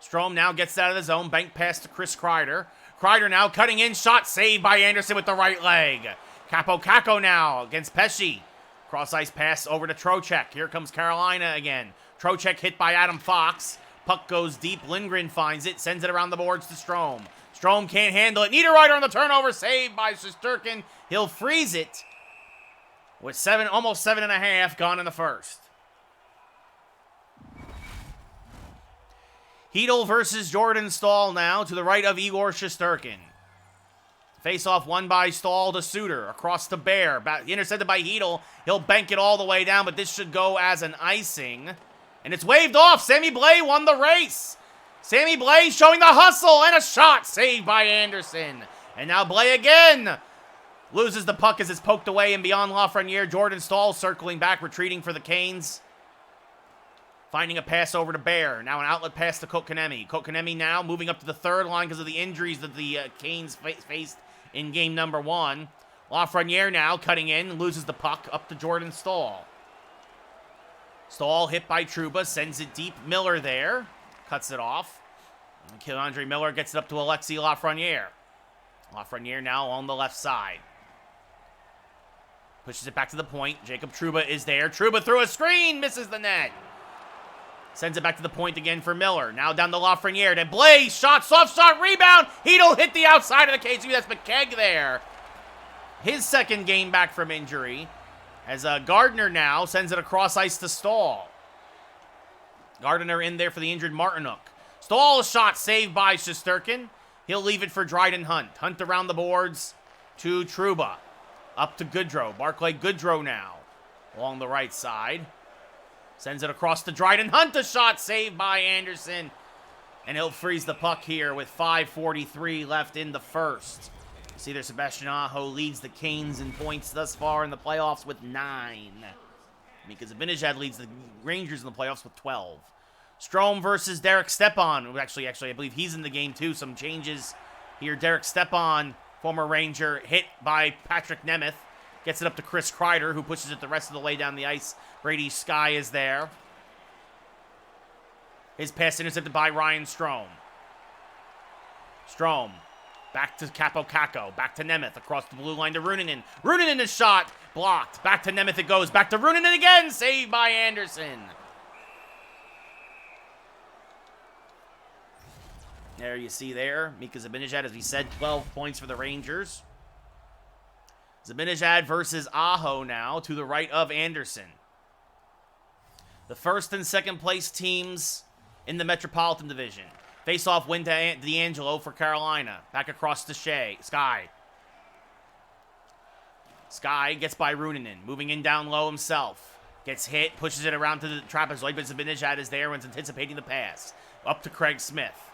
Strome now gets out of the zone. Bank pass to Chris Kreider. Kreider now cutting in, shot saved by Anderson with the right leg. Kako now against Pesce. Cross ice pass over to Trocheck. Here comes Carolina again. Trocheck hit by Adam Fox. Puck goes deep. Lindgren finds it, sends it around the boards to Strome. Strome can't handle it. Niederreiter on the turnover, saved by Shesterkin. He'll freeze it with almost 7.5 gone in the first. Hedel versus Jordan Staal now to the right of Igor Shesterkin. Face-off won by Staal to Suter. Across to Bear. Intercepted by Hedel. He'll bank it all the way down, but this should go as an icing. And it's waved off. Sammy Blais won the race. Sammy Blais showing the hustle and a shot saved by Anderson. And now Blais again loses the puck as it's poked away and beyond Lafreniere. Jordan Staal circling back, retreating for the Canes. Finding a pass over to Bear. Now an outlet pass to Kotkaniemi. Kotkaniemi now moving up to the third line because of the injuries that the Canes faced in game number 1. Lafreniere now cutting in, loses the puck up to Jordan Staal. Staal hit by Trouba, sends it deep. Miller there, cuts it off. And Andre Miller gets it up to Alexis Lafreniere. Lafreniere now on the left side. Pushes it back to the point. Jacob Trouba is there. Trouba through a screen, misses the net. Sends it back to the point again for Miller. Now down to Lafreniere. To Blais. Shot. Soft shot. Rebound. Hedel hit the outside of the cage. That's McKegg there. His second game back from injury. As Gardner now sends it across ice to Staal. Gardner in there for the injured Martinuk. Stahl's shot saved by Shesterkin. He'll leave it for Dryden Hunt. Hunt around the boards to Trouba. Up to Goodrow. Barclay Goodrow now. Along the right side. Sends it across to Dryden Hunt. A shot saved by Anderson. And he'll freeze the puck here with 5:43 left in the first. See there, Sebastian Aho leads the Canes in points thus far in the playoffs with 9. Mika Zibanejad leads the Rangers in the playoffs with 12. Strome versus Derek Stepan. Actually, I believe he's in the game too. Some changes here. Derek Stepan, former Ranger, hit by Patrick Nemeth. Gets it up to Chris Kreider, who pushes it the rest of the way down the ice. Brady Skye is there. His pass intercepted by Ryan Strome. Strome. Back to Kako. Back to Nemeth. Across the blue line to Ruunanen. Ruunanen is shot. Blocked. Back to Nemeth it goes. Back to Ruunanen again. Saved by Anderson. There you see there. Mika Zibanejad, as we said, 12 points for the Rangers. Zibanejad versus Aho now to the right of Anderson. The first and second place teams in the Metropolitan Division. Face-off win to D'Angelo for Carolina. Back across to Skye. Skye gets by Ruunanen. Moving in down low himself. Gets hit, pushes it around to the trapezoid, but Zibanejad is there and is anticipating the pass. Up to Craig Smith.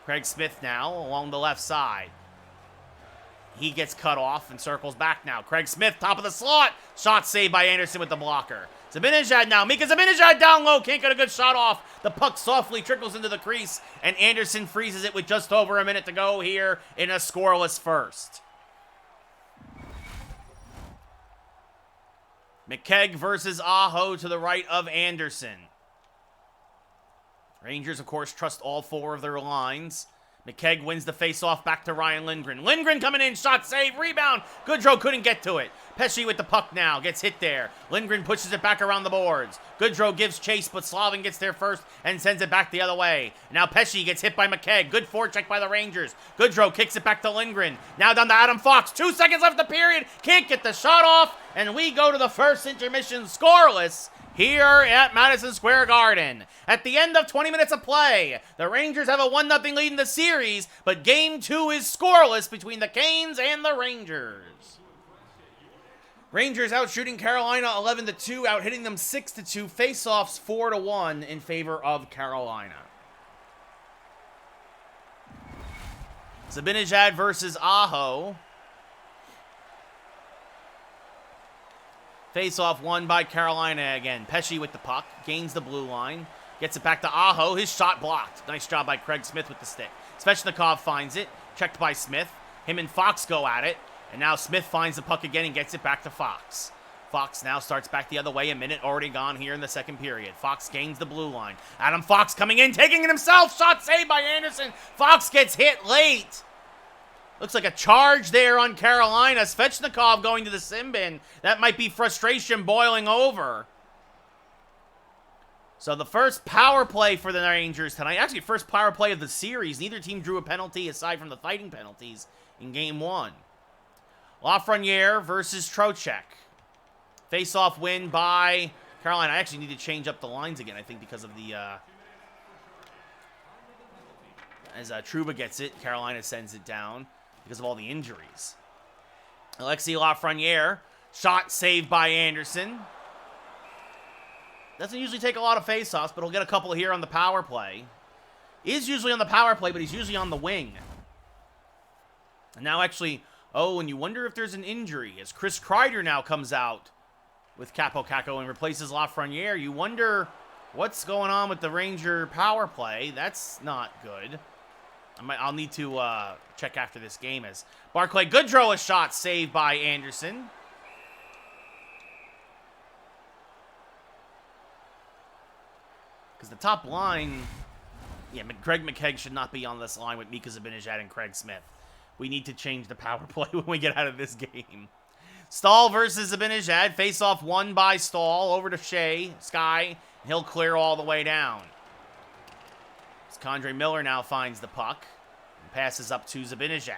Craig Smith now along the left side. He gets cut off and circles back now. Craig Smith, top of the slot. Shot saved by Anderson with the blocker. Zibanejad now. Mika Zibanejad down low. Can't get a good shot off. The puck softly trickles into the crease, and Anderson freezes it with just over a minute to go here in a scoreless first. McKegg versus Aho to the right of Anderson. Rangers, of course, trust all 4 of their lines. McKegg wins the face-off back to Ryan Lindgren. Lindgren coming in, shot save, rebound. Goodrow couldn't get to it. Pesce with the puck now, gets hit there. Lindgren pushes it back around the boards. Goodrow gives chase, but Slavin gets there first and sends it back the other way. Now Pesce gets hit by McKegg. Good forecheck by the Rangers. Goodrow kicks it back to Lindgren. Now down to Adam Fox. 2 seconds left of the period. Can't get the shot off, and we go to the first intermission scoreless here at Madison Square Garden. At the end of 20 minutes of play, the Rangers have a 1-0 lead in the series, but Game 2 is scoreless between the Canes and the Rangers. Rangers out shooting Carolina 11-2, out hitting them 6-2, face-offs 4-1 in favor of Carolina. Zibanejad versus Aho. Face-off won by Carolina again. Pesce with the puck, gains the blue line, gets it back to Aho. His shot blocked. Nice job by Craig Smith with the stick. Svechnikov finds it, checked by Smith. Him and Fox go at it, and now Smith finds the puck again and gets it back to Fox. Fox now starts back the other way. A minute already gone here in the second period. Fox gains the blue line. Adam Fox coming in, taking it himself. Shot saved by Anderson. Fox gets hit late. Looks like a charge there on Carolina. Svechnikov going to the sin bin. That might be frustration boiling over. So the first power play for the Rangers tonight. Actually, first power play of the series. Neither team drew a penalty aside from the fighting penalties in Game 1. Lafreniere versus Trocheck. Face-off win by Carolina. I actually need to change up the lines again, I think, because of the... as Trouba gets it, Carolina sends it down because of all the injuries. Alexis Lafreniere. Shot saved by Anderson. Doesn't usually take a lot of face-offs, but he'll get a couple here on the power play. Is usually on the power play, but he's usually on the wing. And now actually... Oh, and you wonder if there's an injury as Chris Kreider now comes out with Capo Caco and replaces Lafreniere. You wonder what's going on with the Ranger power play. That's not good. I'll need to check after this game as Barclay Goodrow a shot saved by Anderson. Because the top line, yeah, Greg McKegg should not be on this line with Mika Zibanejad and Craig Smith. We need to change the power play when we get out of this game. Stahl versus Zibanejad. Face-off won by Stahl. Over to Sky. He'll clear all the way down. As Condre Miller now finds the puck. And passes up to Zibanejad.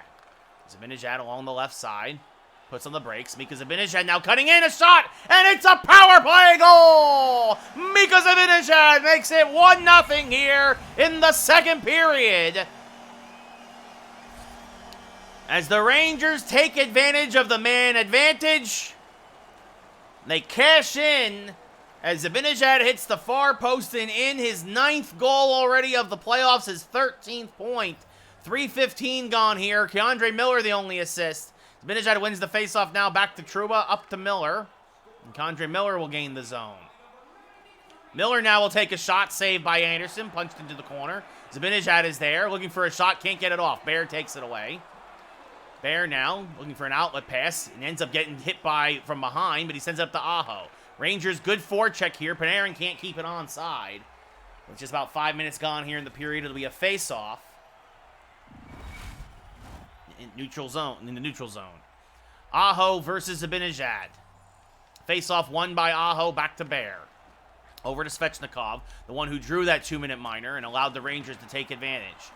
Zibanejad along the left side. Puts on the brakes. Mika Zibanejad now cutting in a shot. And it's a power play goal! Mika Zibanejad makes it 1-0 here in the second period. As the Rangers take advantage of the man advantage, they cash in as Zibanejad hits the far post and in his 9th goal already of the playoffs, his 13th point. 3:15 gone here. Keandre Miller the only assist. Zibanejad wins the faceoff now back to Trouba, up to Miller. And Keandre Miller will gain the zone. Miller now will take a shot saved by Anderson, punched into the corner. Zibanejad is there, looking for a shot, can't get it off. Bear takes it away. Bear now looking for an outlet pass and ends up getting hit from behind, but he sends it up to Aho. Rangers, good forecheck here. Panarin can't keep it onside. With just about 5 minutes gone here in the period, it'll be a face-off. In the neutral zone. Aho versus Zibanejad. Face-off won by Aho, back to Bear. Over to Svechnikov, the one who drew that 2-minute minor and allowed the Rangers to take advantage.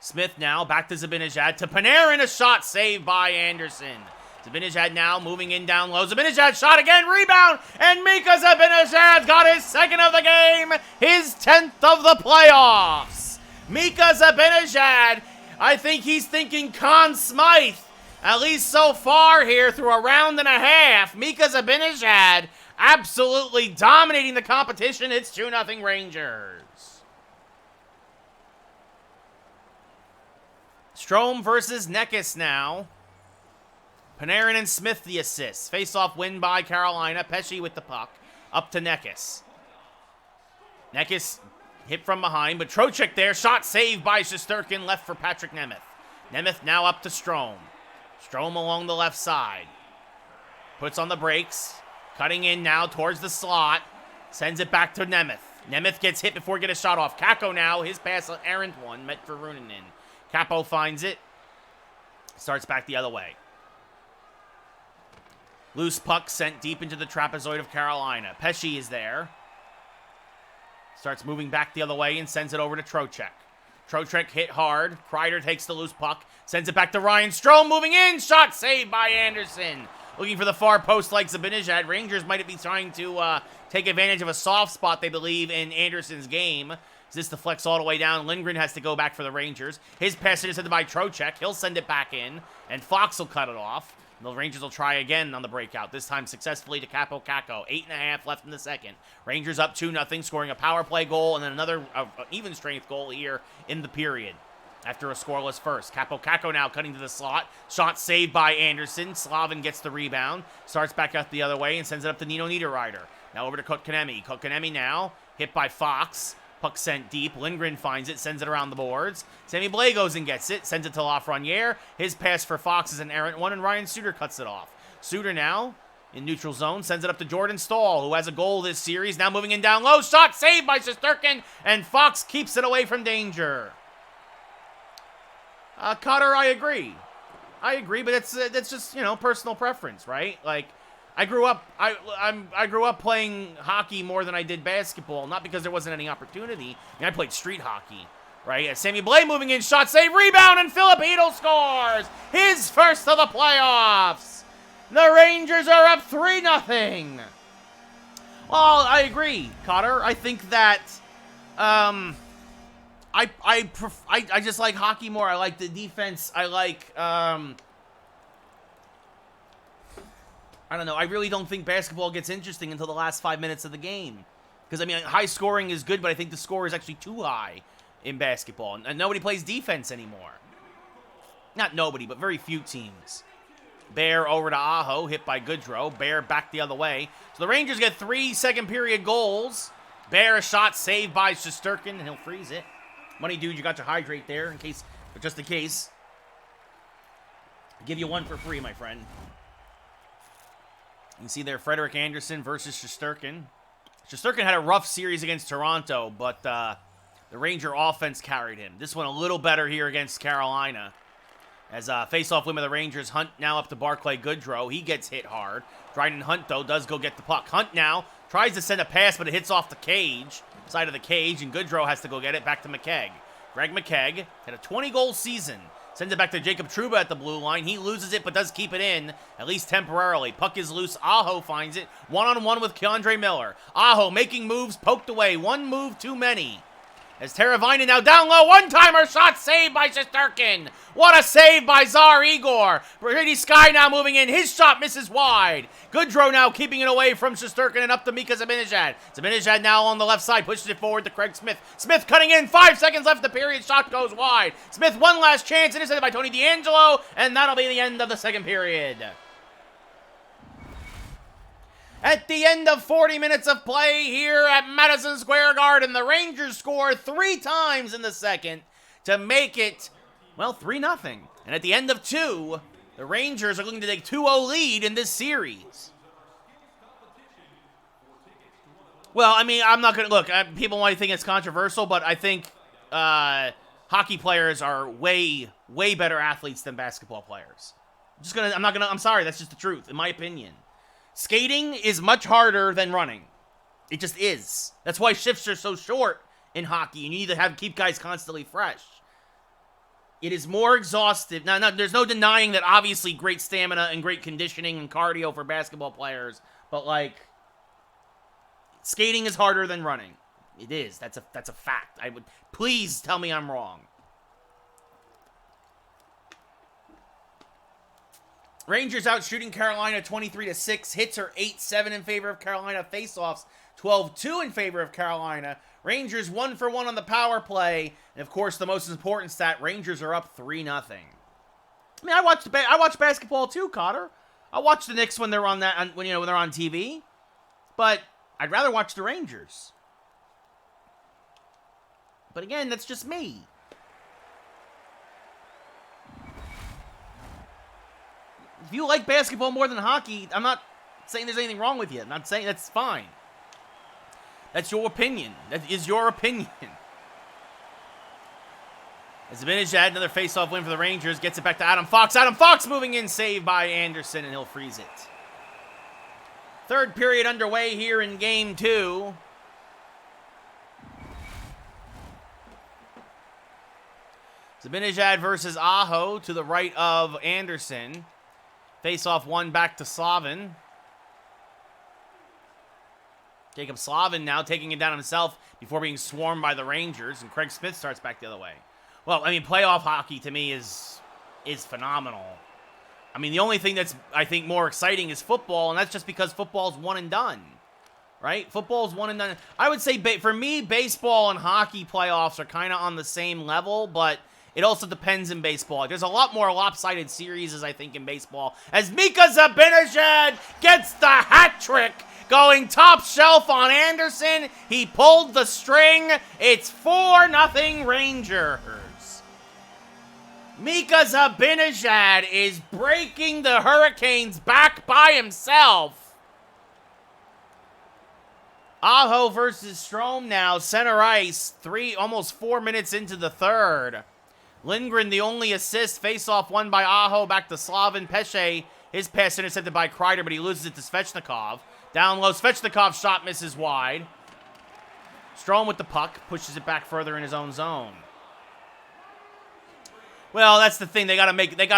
Smith now back to Zibanejad to Panarin, a shot saved by Anderson. Zibanejad now moving in down low. Zibanejad shot again, rebound, and Mika Zibanejad got his 2nd of the game, his 10th of the playoffs. Mika Zibanejad, I think he's thinking Conn Smythe, at least so far here through a round and a half. Mika Zibanejad absolutely dominating the competition. It's 2-0 Rangers. Strome versus Necas now. Panarin and Smith the assists. Face-off win by Carolina. Pesce with the puck. Up to Necas. Necas hit from behind, but Trocheck there. Shot saved by Shesterkin. Left for Patrick Nemeth. Nemeth now up to Strome. Strome along the left side. Puts on the brakes. Cutting in now towards the slot. Sends it back to Nemeth. Nemeth gets hit before he gets a shot off. Kakko now. His pass, an errant one. Meant for Runanen. Capo finds it. Starts back the other way. Loose puck sent deep into the trapezoid of Carolina. Pesce is there. Starts moving back the other way and sends it over to Trocheck. Trocheck hit hard. Kreider takes the loose puck. Sends it back to Ryan Strome. Moving in. Shot saved by Anderson. Looking for the far post like Zibanejad. Rangers might be trying to take advantage of a soft spot they believe in Anderson's game. This deflects all the way down. Lindgren has to go back for the Rangers. His pass is sent by Trocheck. He'll send it back in, and Fox will cut it off. And the Rangers will try again on the breakout, this time successfully to Capo Caco. 8.5 left in the second. Rangers up 2-0, scoring a power play goal and then another even-strength goal here in the period. After a scoreless first. Capo Caco now cutting to the slot. Shot saved by Anderson. Slavin gets the rebound. Starts back out the other way and sends it up to Nino Niederreiter. Now over to Kotkaniemi. Kotkaniemi now hit by Fox. Puck sent deep. Lindgren finds it, sends it around the boards. Sammy Blais goes and gets it, sends it to Lafreniere. His pass for Fox is an errant one, and Ryan Suter cuts it off. Suter now in neutral zone. Sends it up to Jordan Stahl, who has a goal this series. Now moving in down low. Shot saved by Shesterkin, and Fox keeps it away from danger. Cutter, I agree. But that's just, personal preference, right? Like, I grew up playing hockey more than I did basketball, not because there wasn't any opportunity. I played street hockey, right? Sammy Blais moving in, shot save, rebound, and Filipino scores his first of the playoffs. The Rangers are up 3-0. Well, I agree, Cotter. I think that I just like hockey more. I like the defense. I like I don't know. I really don't think basketball gets interesting until the last 5 minutes of the game. Because, I mean, high scoring is good, but I think the score is actually too high in basketball. And nobody plays defense anymore. Not nobody, but very few teams. Bear over to Aho, hit by Goodrow. Bear back the other way. So the Rangers get 3 second-period goals. Bear, a shot saved by Shesterkin, and he'll freeze it. Money dude, you got to hydrate there, just in case. I'll give you one for free, my friend. You can see there, Frederik Andersen versus Shesterkin. Shesterkin had a rough series against Toronto, but the Ranger offense carried him. This one a little better here against Carolina. As face-off win of the Rangers, Hunt now up to Barclay Goodrow. He gets hit hard. Dryden Hunt, though, does go get the puck. Hunt now tries to send a pass, but it hits off the cage, side of the cage, and Goodrow has to go get it back to McKegg. Greg McKegg had a 20-goal season. Sends it back to Jacob Trouba at the blue line. He loses it, but does keep it in, at least temporarily. Puck is loose. Aho finds it. One-on-one with Keandre Miller. Aho making moves, poked away. One move too many. As Teravainen now down low. One-timer shot saved by Shesterkin. What a save by Tsar Igor. Brady Sky now moving in. His shot misses wide. Goodrow now keeping it away from Shesterkin and up to Mika Zibanejad. Zibanejad now on the left side. Pushes it forward to Craig Smith. Smith cutting in. 5 seconds left. The period. Shot goes wide. Smith one last chance. Intercepted by Tony DeAngelo. And that'll be the end of the second period. At the end of 40 minutes of play here at Madison Square Garden, the Rangers score 3 times in the second to make it, well, 3-0. And at the end of 2, the Rangers are looking to take 2-0 lead in this series. Well, I mean, I'm not going to, look, people might think it's controversial, but I think hockey players are way, way better athletes than basketball players. I'm sorry, that's just the truth, in my opinion. Skating is much harder than running. It just is. That's why shifts are so short in hockey. You need to keep guys constantly fresh. It is more exhaustive. Now, there's no denying that obviously great stamina and great conditioning and cardio for basketball players, but like skating is harder than running. It is. That's a fact. Please tell me I'm wrong. Rangers out shooting Carolina 23-6. Hits are 8-7 in favor of Carolina. Faceoffs 12-2 in favor of Carolina. Rangers 1-for-1 on the power play. And of course, the most important stat, Rangers are up 3-0. I mean, I watch basketball too, Cotter. I watch the Knicks when they're on when they're on TV. But I'd rather watch the Rangers. But again, that's just me. If you like basketball more than hockey, I'm not saying there's anything wrong with you. I'm not saying that's fine. That's your opinion. That is your opinion. As Zibanejad, another face-off win for the Rangers, gets it back to Adam Fox. Adam Fox moving in, saved by Andersen, and he'll freeze it. Third period underway here in Game 2. Zibanejad versus Aho to the right of Andersen. Face-off one back to Slavin. Jacob Slavin now taking it down himself before being swarmed by the Rangers, and Craig Smith starts back the other way. Well, I mean, playoff hockey to me is phenomenal. I mean, the only thing that's, I think, more exciting is football, and that's just because football's one and done, right? Football's one and done. I would say, for me, baseball and hockey playoffs are kind of on the same level, but it also depends in baseball. There's a lot more lopsided series, I think, in baseball. As Mika Zibanejad gets the hat trick, going top shelf on Andersen. He pulled the string. It's 4-0 Rangers. Mika Zibanejad is breaking the Hurricanes back by himself. Aho versus Strome now. Center ice. Almost 4 minutes into the third. Lindgren, the only assist. Face-off won by Aho. Back to Slavin. Pesce. His pass intercepted by Kreider, but he loses it to Svechnikov. Down low. Svechnikov's shot misses wide. Strome with the puck. Pushes it back further in his own zone. Well, that's the thing. They gotta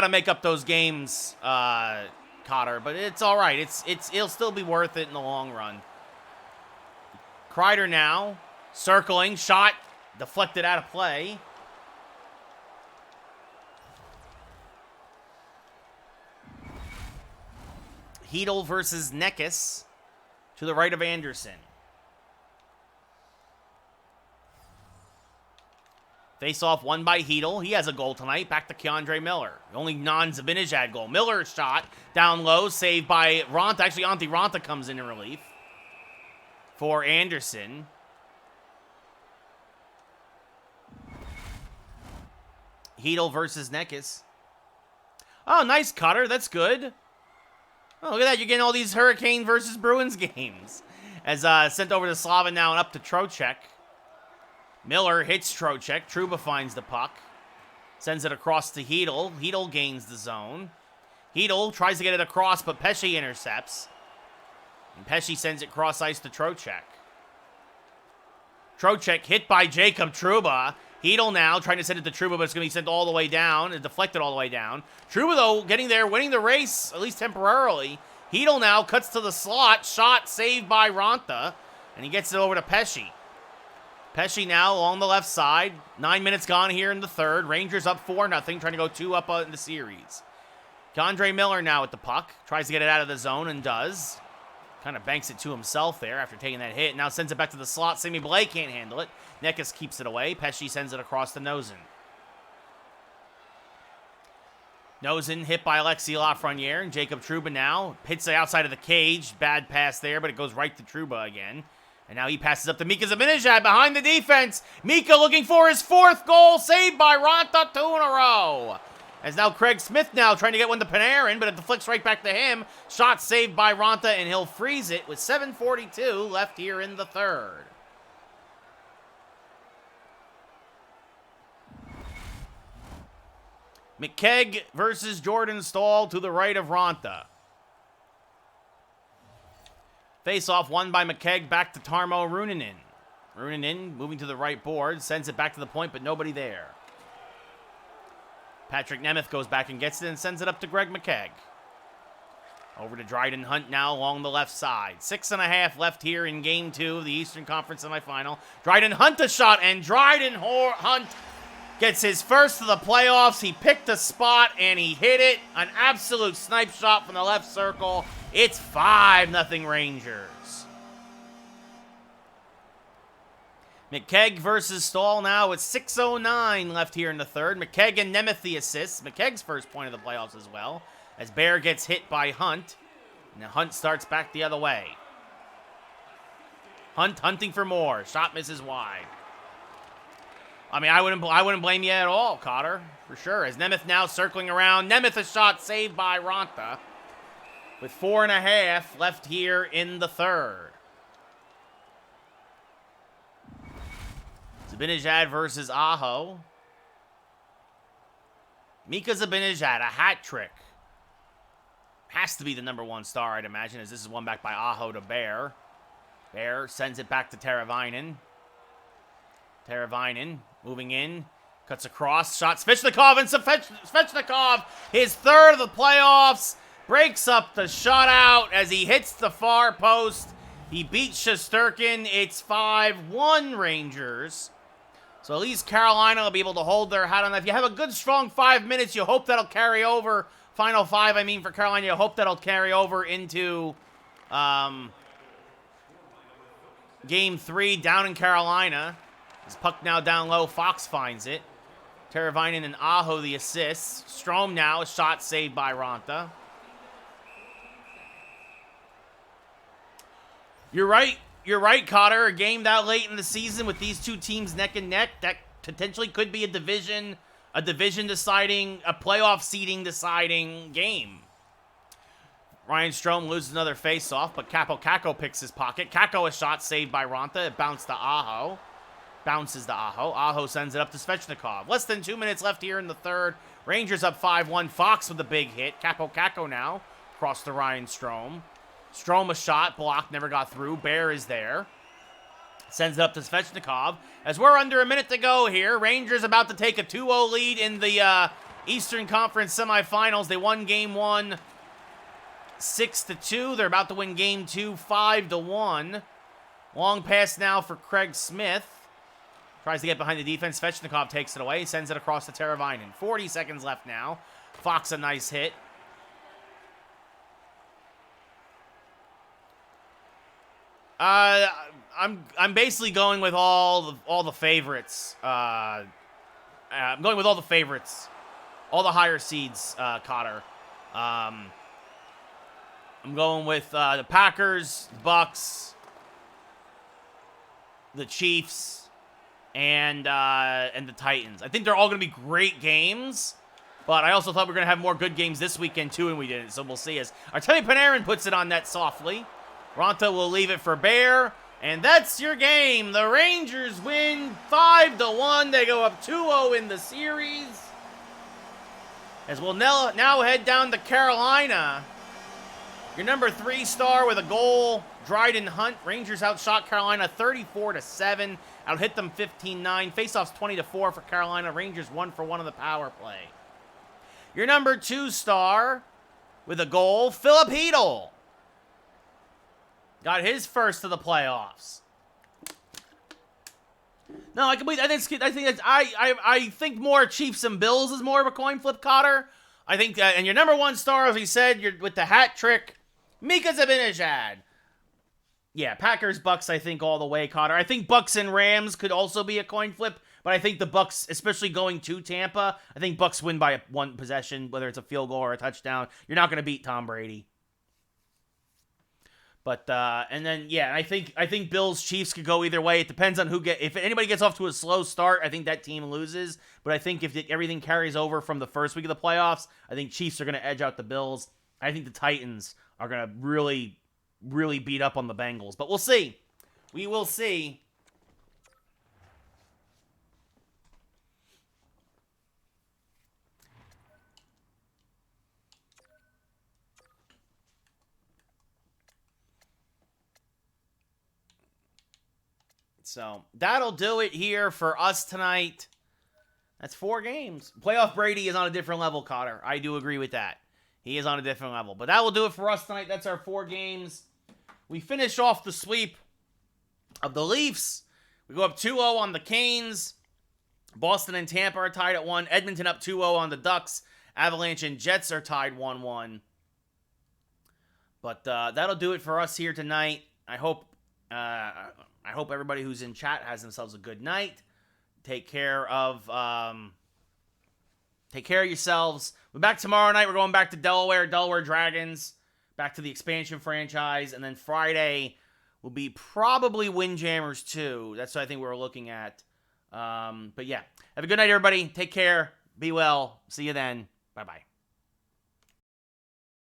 make up those games, Cotter. But it's all right. It'll still be worth it in the long run. Kreider now circling, shot deflected out of play. Hedel versus Nekis to the right of Anderson. Face-off won by Hedel. He has a goal tonight. Back to K'Andre Miller. The only non-Zibanejad goal. Miller's shot down low. Saved by Ronta. Actually, Antti Ronta comes in relief for Anderson. Hedel versus Nekis. Oh, nice cutter. That's good. Oh, look at that. You're getting all these Hurricane versus Bruins games. As sent over to Slavin now and up to Trocheck. Miller hits Trocheck. Trouba finds the puck. Sends it across to Hedel. Hedel gains the zone. Hedel tries to get it across, but Pesce intercepts. And Pesce sends it cross ice to Trocheck. Trocheck hit by Jacob Trouba. Hedel now trying to send it to Trouba, but it's going to be sent all the way down. It deflected all the way down. Trouba, though, getting there, winning the race, at least temporarily. Hedel now cuts to the slot. Shot saved by Ronta. And he gets it over to Pesce. Pesce now along the left side. 9 minutes gone here in the third. Rangers up 4-0, trying to go 2 up in the series. K'Andre Miller now with the puck. Tries to get it out of the zone and does. Kind of banks it to himself there after taking that hit. Now sends it back to the slot. Sammy Blais can't handle it. Nekis keeps it away. Pesce sends it across to Nozen. Nozen hit by Alexis Lafreniere. And Jacob Trouba now hits the outside of the cage. Bad pass there, but it goes right to Trouba again. And now he passes up to Mika Zibanejad behind the defense. Mika looking for his 4th goal. Saved by Ronta, 2 in a row. As now Craig Smith now trying to get one to Panarin, but it deflects right back to him. Shot saved by Ronta, and he'll freeze it with 7:42 left here in the third. McKegg versus Jordan Staal to the right of Ronta. Face-off won by McKegg, back to Tarmo Ruunanen. Ruunanen moving to the right board, sends it back to the point, but nobody there. Patrick Nemeth goes back and gets it and sends it up to Greg McKegg. Over to Dryden Hunt now along the left side. 6.5 left here in Game 2 of the Eastern Conference semifinal. Dryden Hunt a shot, and Dryden Hunt gets his first of the playoffs. He picked a spot, and he hit it. An absolute snipe shot from the left circle. It's 5-0 Rangers. McKegg versus Staal now with 6:09 left here in the third. McKegg and Nemeth the assists. McKegg's first point of the playoffs as well. As Bear gets hit by Hunt. And Hunt starts back the other way. Hunt hunting for more. Shot misses wide. I mean, I wouldn't blame you at all, Cotter. For sure. As Nemeth now circling around. Nemeth a shot saved by Ronta. With 4.5 left here in the third. Zibanejad versus Aho. Mika Zibanejad, a hat trick. Has to be the #1 star, I'd imagine, as this is won back by Aho to Bear. Bear sends it back to Teravainen. Teravainen moving in. Cuts across. Shot Svechnikov, and Svechnikov, his 3rd of the playoffs, breaks up the shutout as he hits the far post. He beats Shesterkin. It's 5-1 Rangers. So at least Carolina will be able to hold their hat on that. If you have a good, strong 5 minutes, you hope that'll carry over. Final 5, I mean, for Carolina, you hope that'll carry over into Game 3 down in Carolina. His puck now down low. Fox finds it. Teravainen and Aho the assists. Strome now, a shot saved by Ronta. You're right, Cotter. A game that late in the season with these two teams neck and neck, that potentially could be a division deciding, a playoff seeding deciding game. Ryan Strome loses another face-off, but Kako picks his pocket. Kako, a shot saved by Ronta. It bounced to Aho. Bounces to Aho. Aho sends it up to Svechnikov. Less than 2 minutes left here in the third. Rangers up 5-1. Fox with the big hit. Kako now. Across to Ryan Strome. Strome a shot. Block never got through. Bear is there. Sends it up to Svechnikov. As we're under a minute to go here, Rangers about to take a 2-0 lead in the Eastern Conference semifinals. They won Game 1 6-2. They're about to win Game 2 5-1. Long pass now for Craig Smith. Tries to get behind the defense. Svechnikov takes it away. Sends it across to Teravainen. 40 seconds left now. Fox a nice hit. I'm basically going with all the favorites. I'm going with all the favorites. All the higher seeds, Cotter. I'm going with the Packers, the Bucks, the Chiefs, and the Titans. I think they're all going to be great games, but I also thought we were going to have more good games this weekend too, and we didn't, so we'll see. As Artemi Panarin puts it on net softly. Ronta will leave it for Bear, and that's your game. The Rangers win 5-1. They go up 2-0 in the series. As we'll now head down to Carolina. Your number 3 star with a goal, Dryden Hunt. Rangers outshot Carolina 34-7. Out-hit them 15-9. Faceoffs 20-4 for Carolina. Rangers 1-for-1 on the power play. Your number 2 star with a goal, Philip Hedl. Got his first to the playoffs. No, I think more Chiefs and Bills is more of a coin flip, Cotter. I think, and your number 1 star, as we said, you're with the hat trick, Mika Zibanejad. Yeah, Packers, Bucks, I think all the way, Cotter. I think Bucks and Rams could also be a coin flip, but I think the Bucks, especially going to Tampa, I think Bucks win by 1 possession, whether it's a field goal or a touchdown. You're not going to beat Tom Brady. But, and then, yeah, I think Bills, Chiefs could go either way. It depends on if anybody gets off to a slow start, I think that team loses. But I think if everything carries over from the first week of the playoffs, I think Chiefs are going to edge out the Bills. I think the Titans are going to really, really beat up on the Bengals. But we'll see. We will see. So, that'll do it here for us tonight. That's 4 games. Playoff Brady is on a different level, Cotter. I do agree with that. He is on a different level. But that will do it for us tonight. That's our 4 games. We finish off the sweep of the Leafs. We go up 2-0 on the Canes. Boston and Tampa are tied at 1. Edmonton up 2-0 on the Ducks. Avalanche and Jets are tied 1-1. But that'll do it for us here tonight. I hope everybody who's in chat has themselves a good night. Take care of yourselves. We're back tomorrow night. We're going back to Delaware Dragons, back to the expansion franchise, and then Friday will be probably Windjammers 2. That's what I think we're looking at. But yeah, have a good night, everybody. Take care. Be well. See you then. Bye-bye.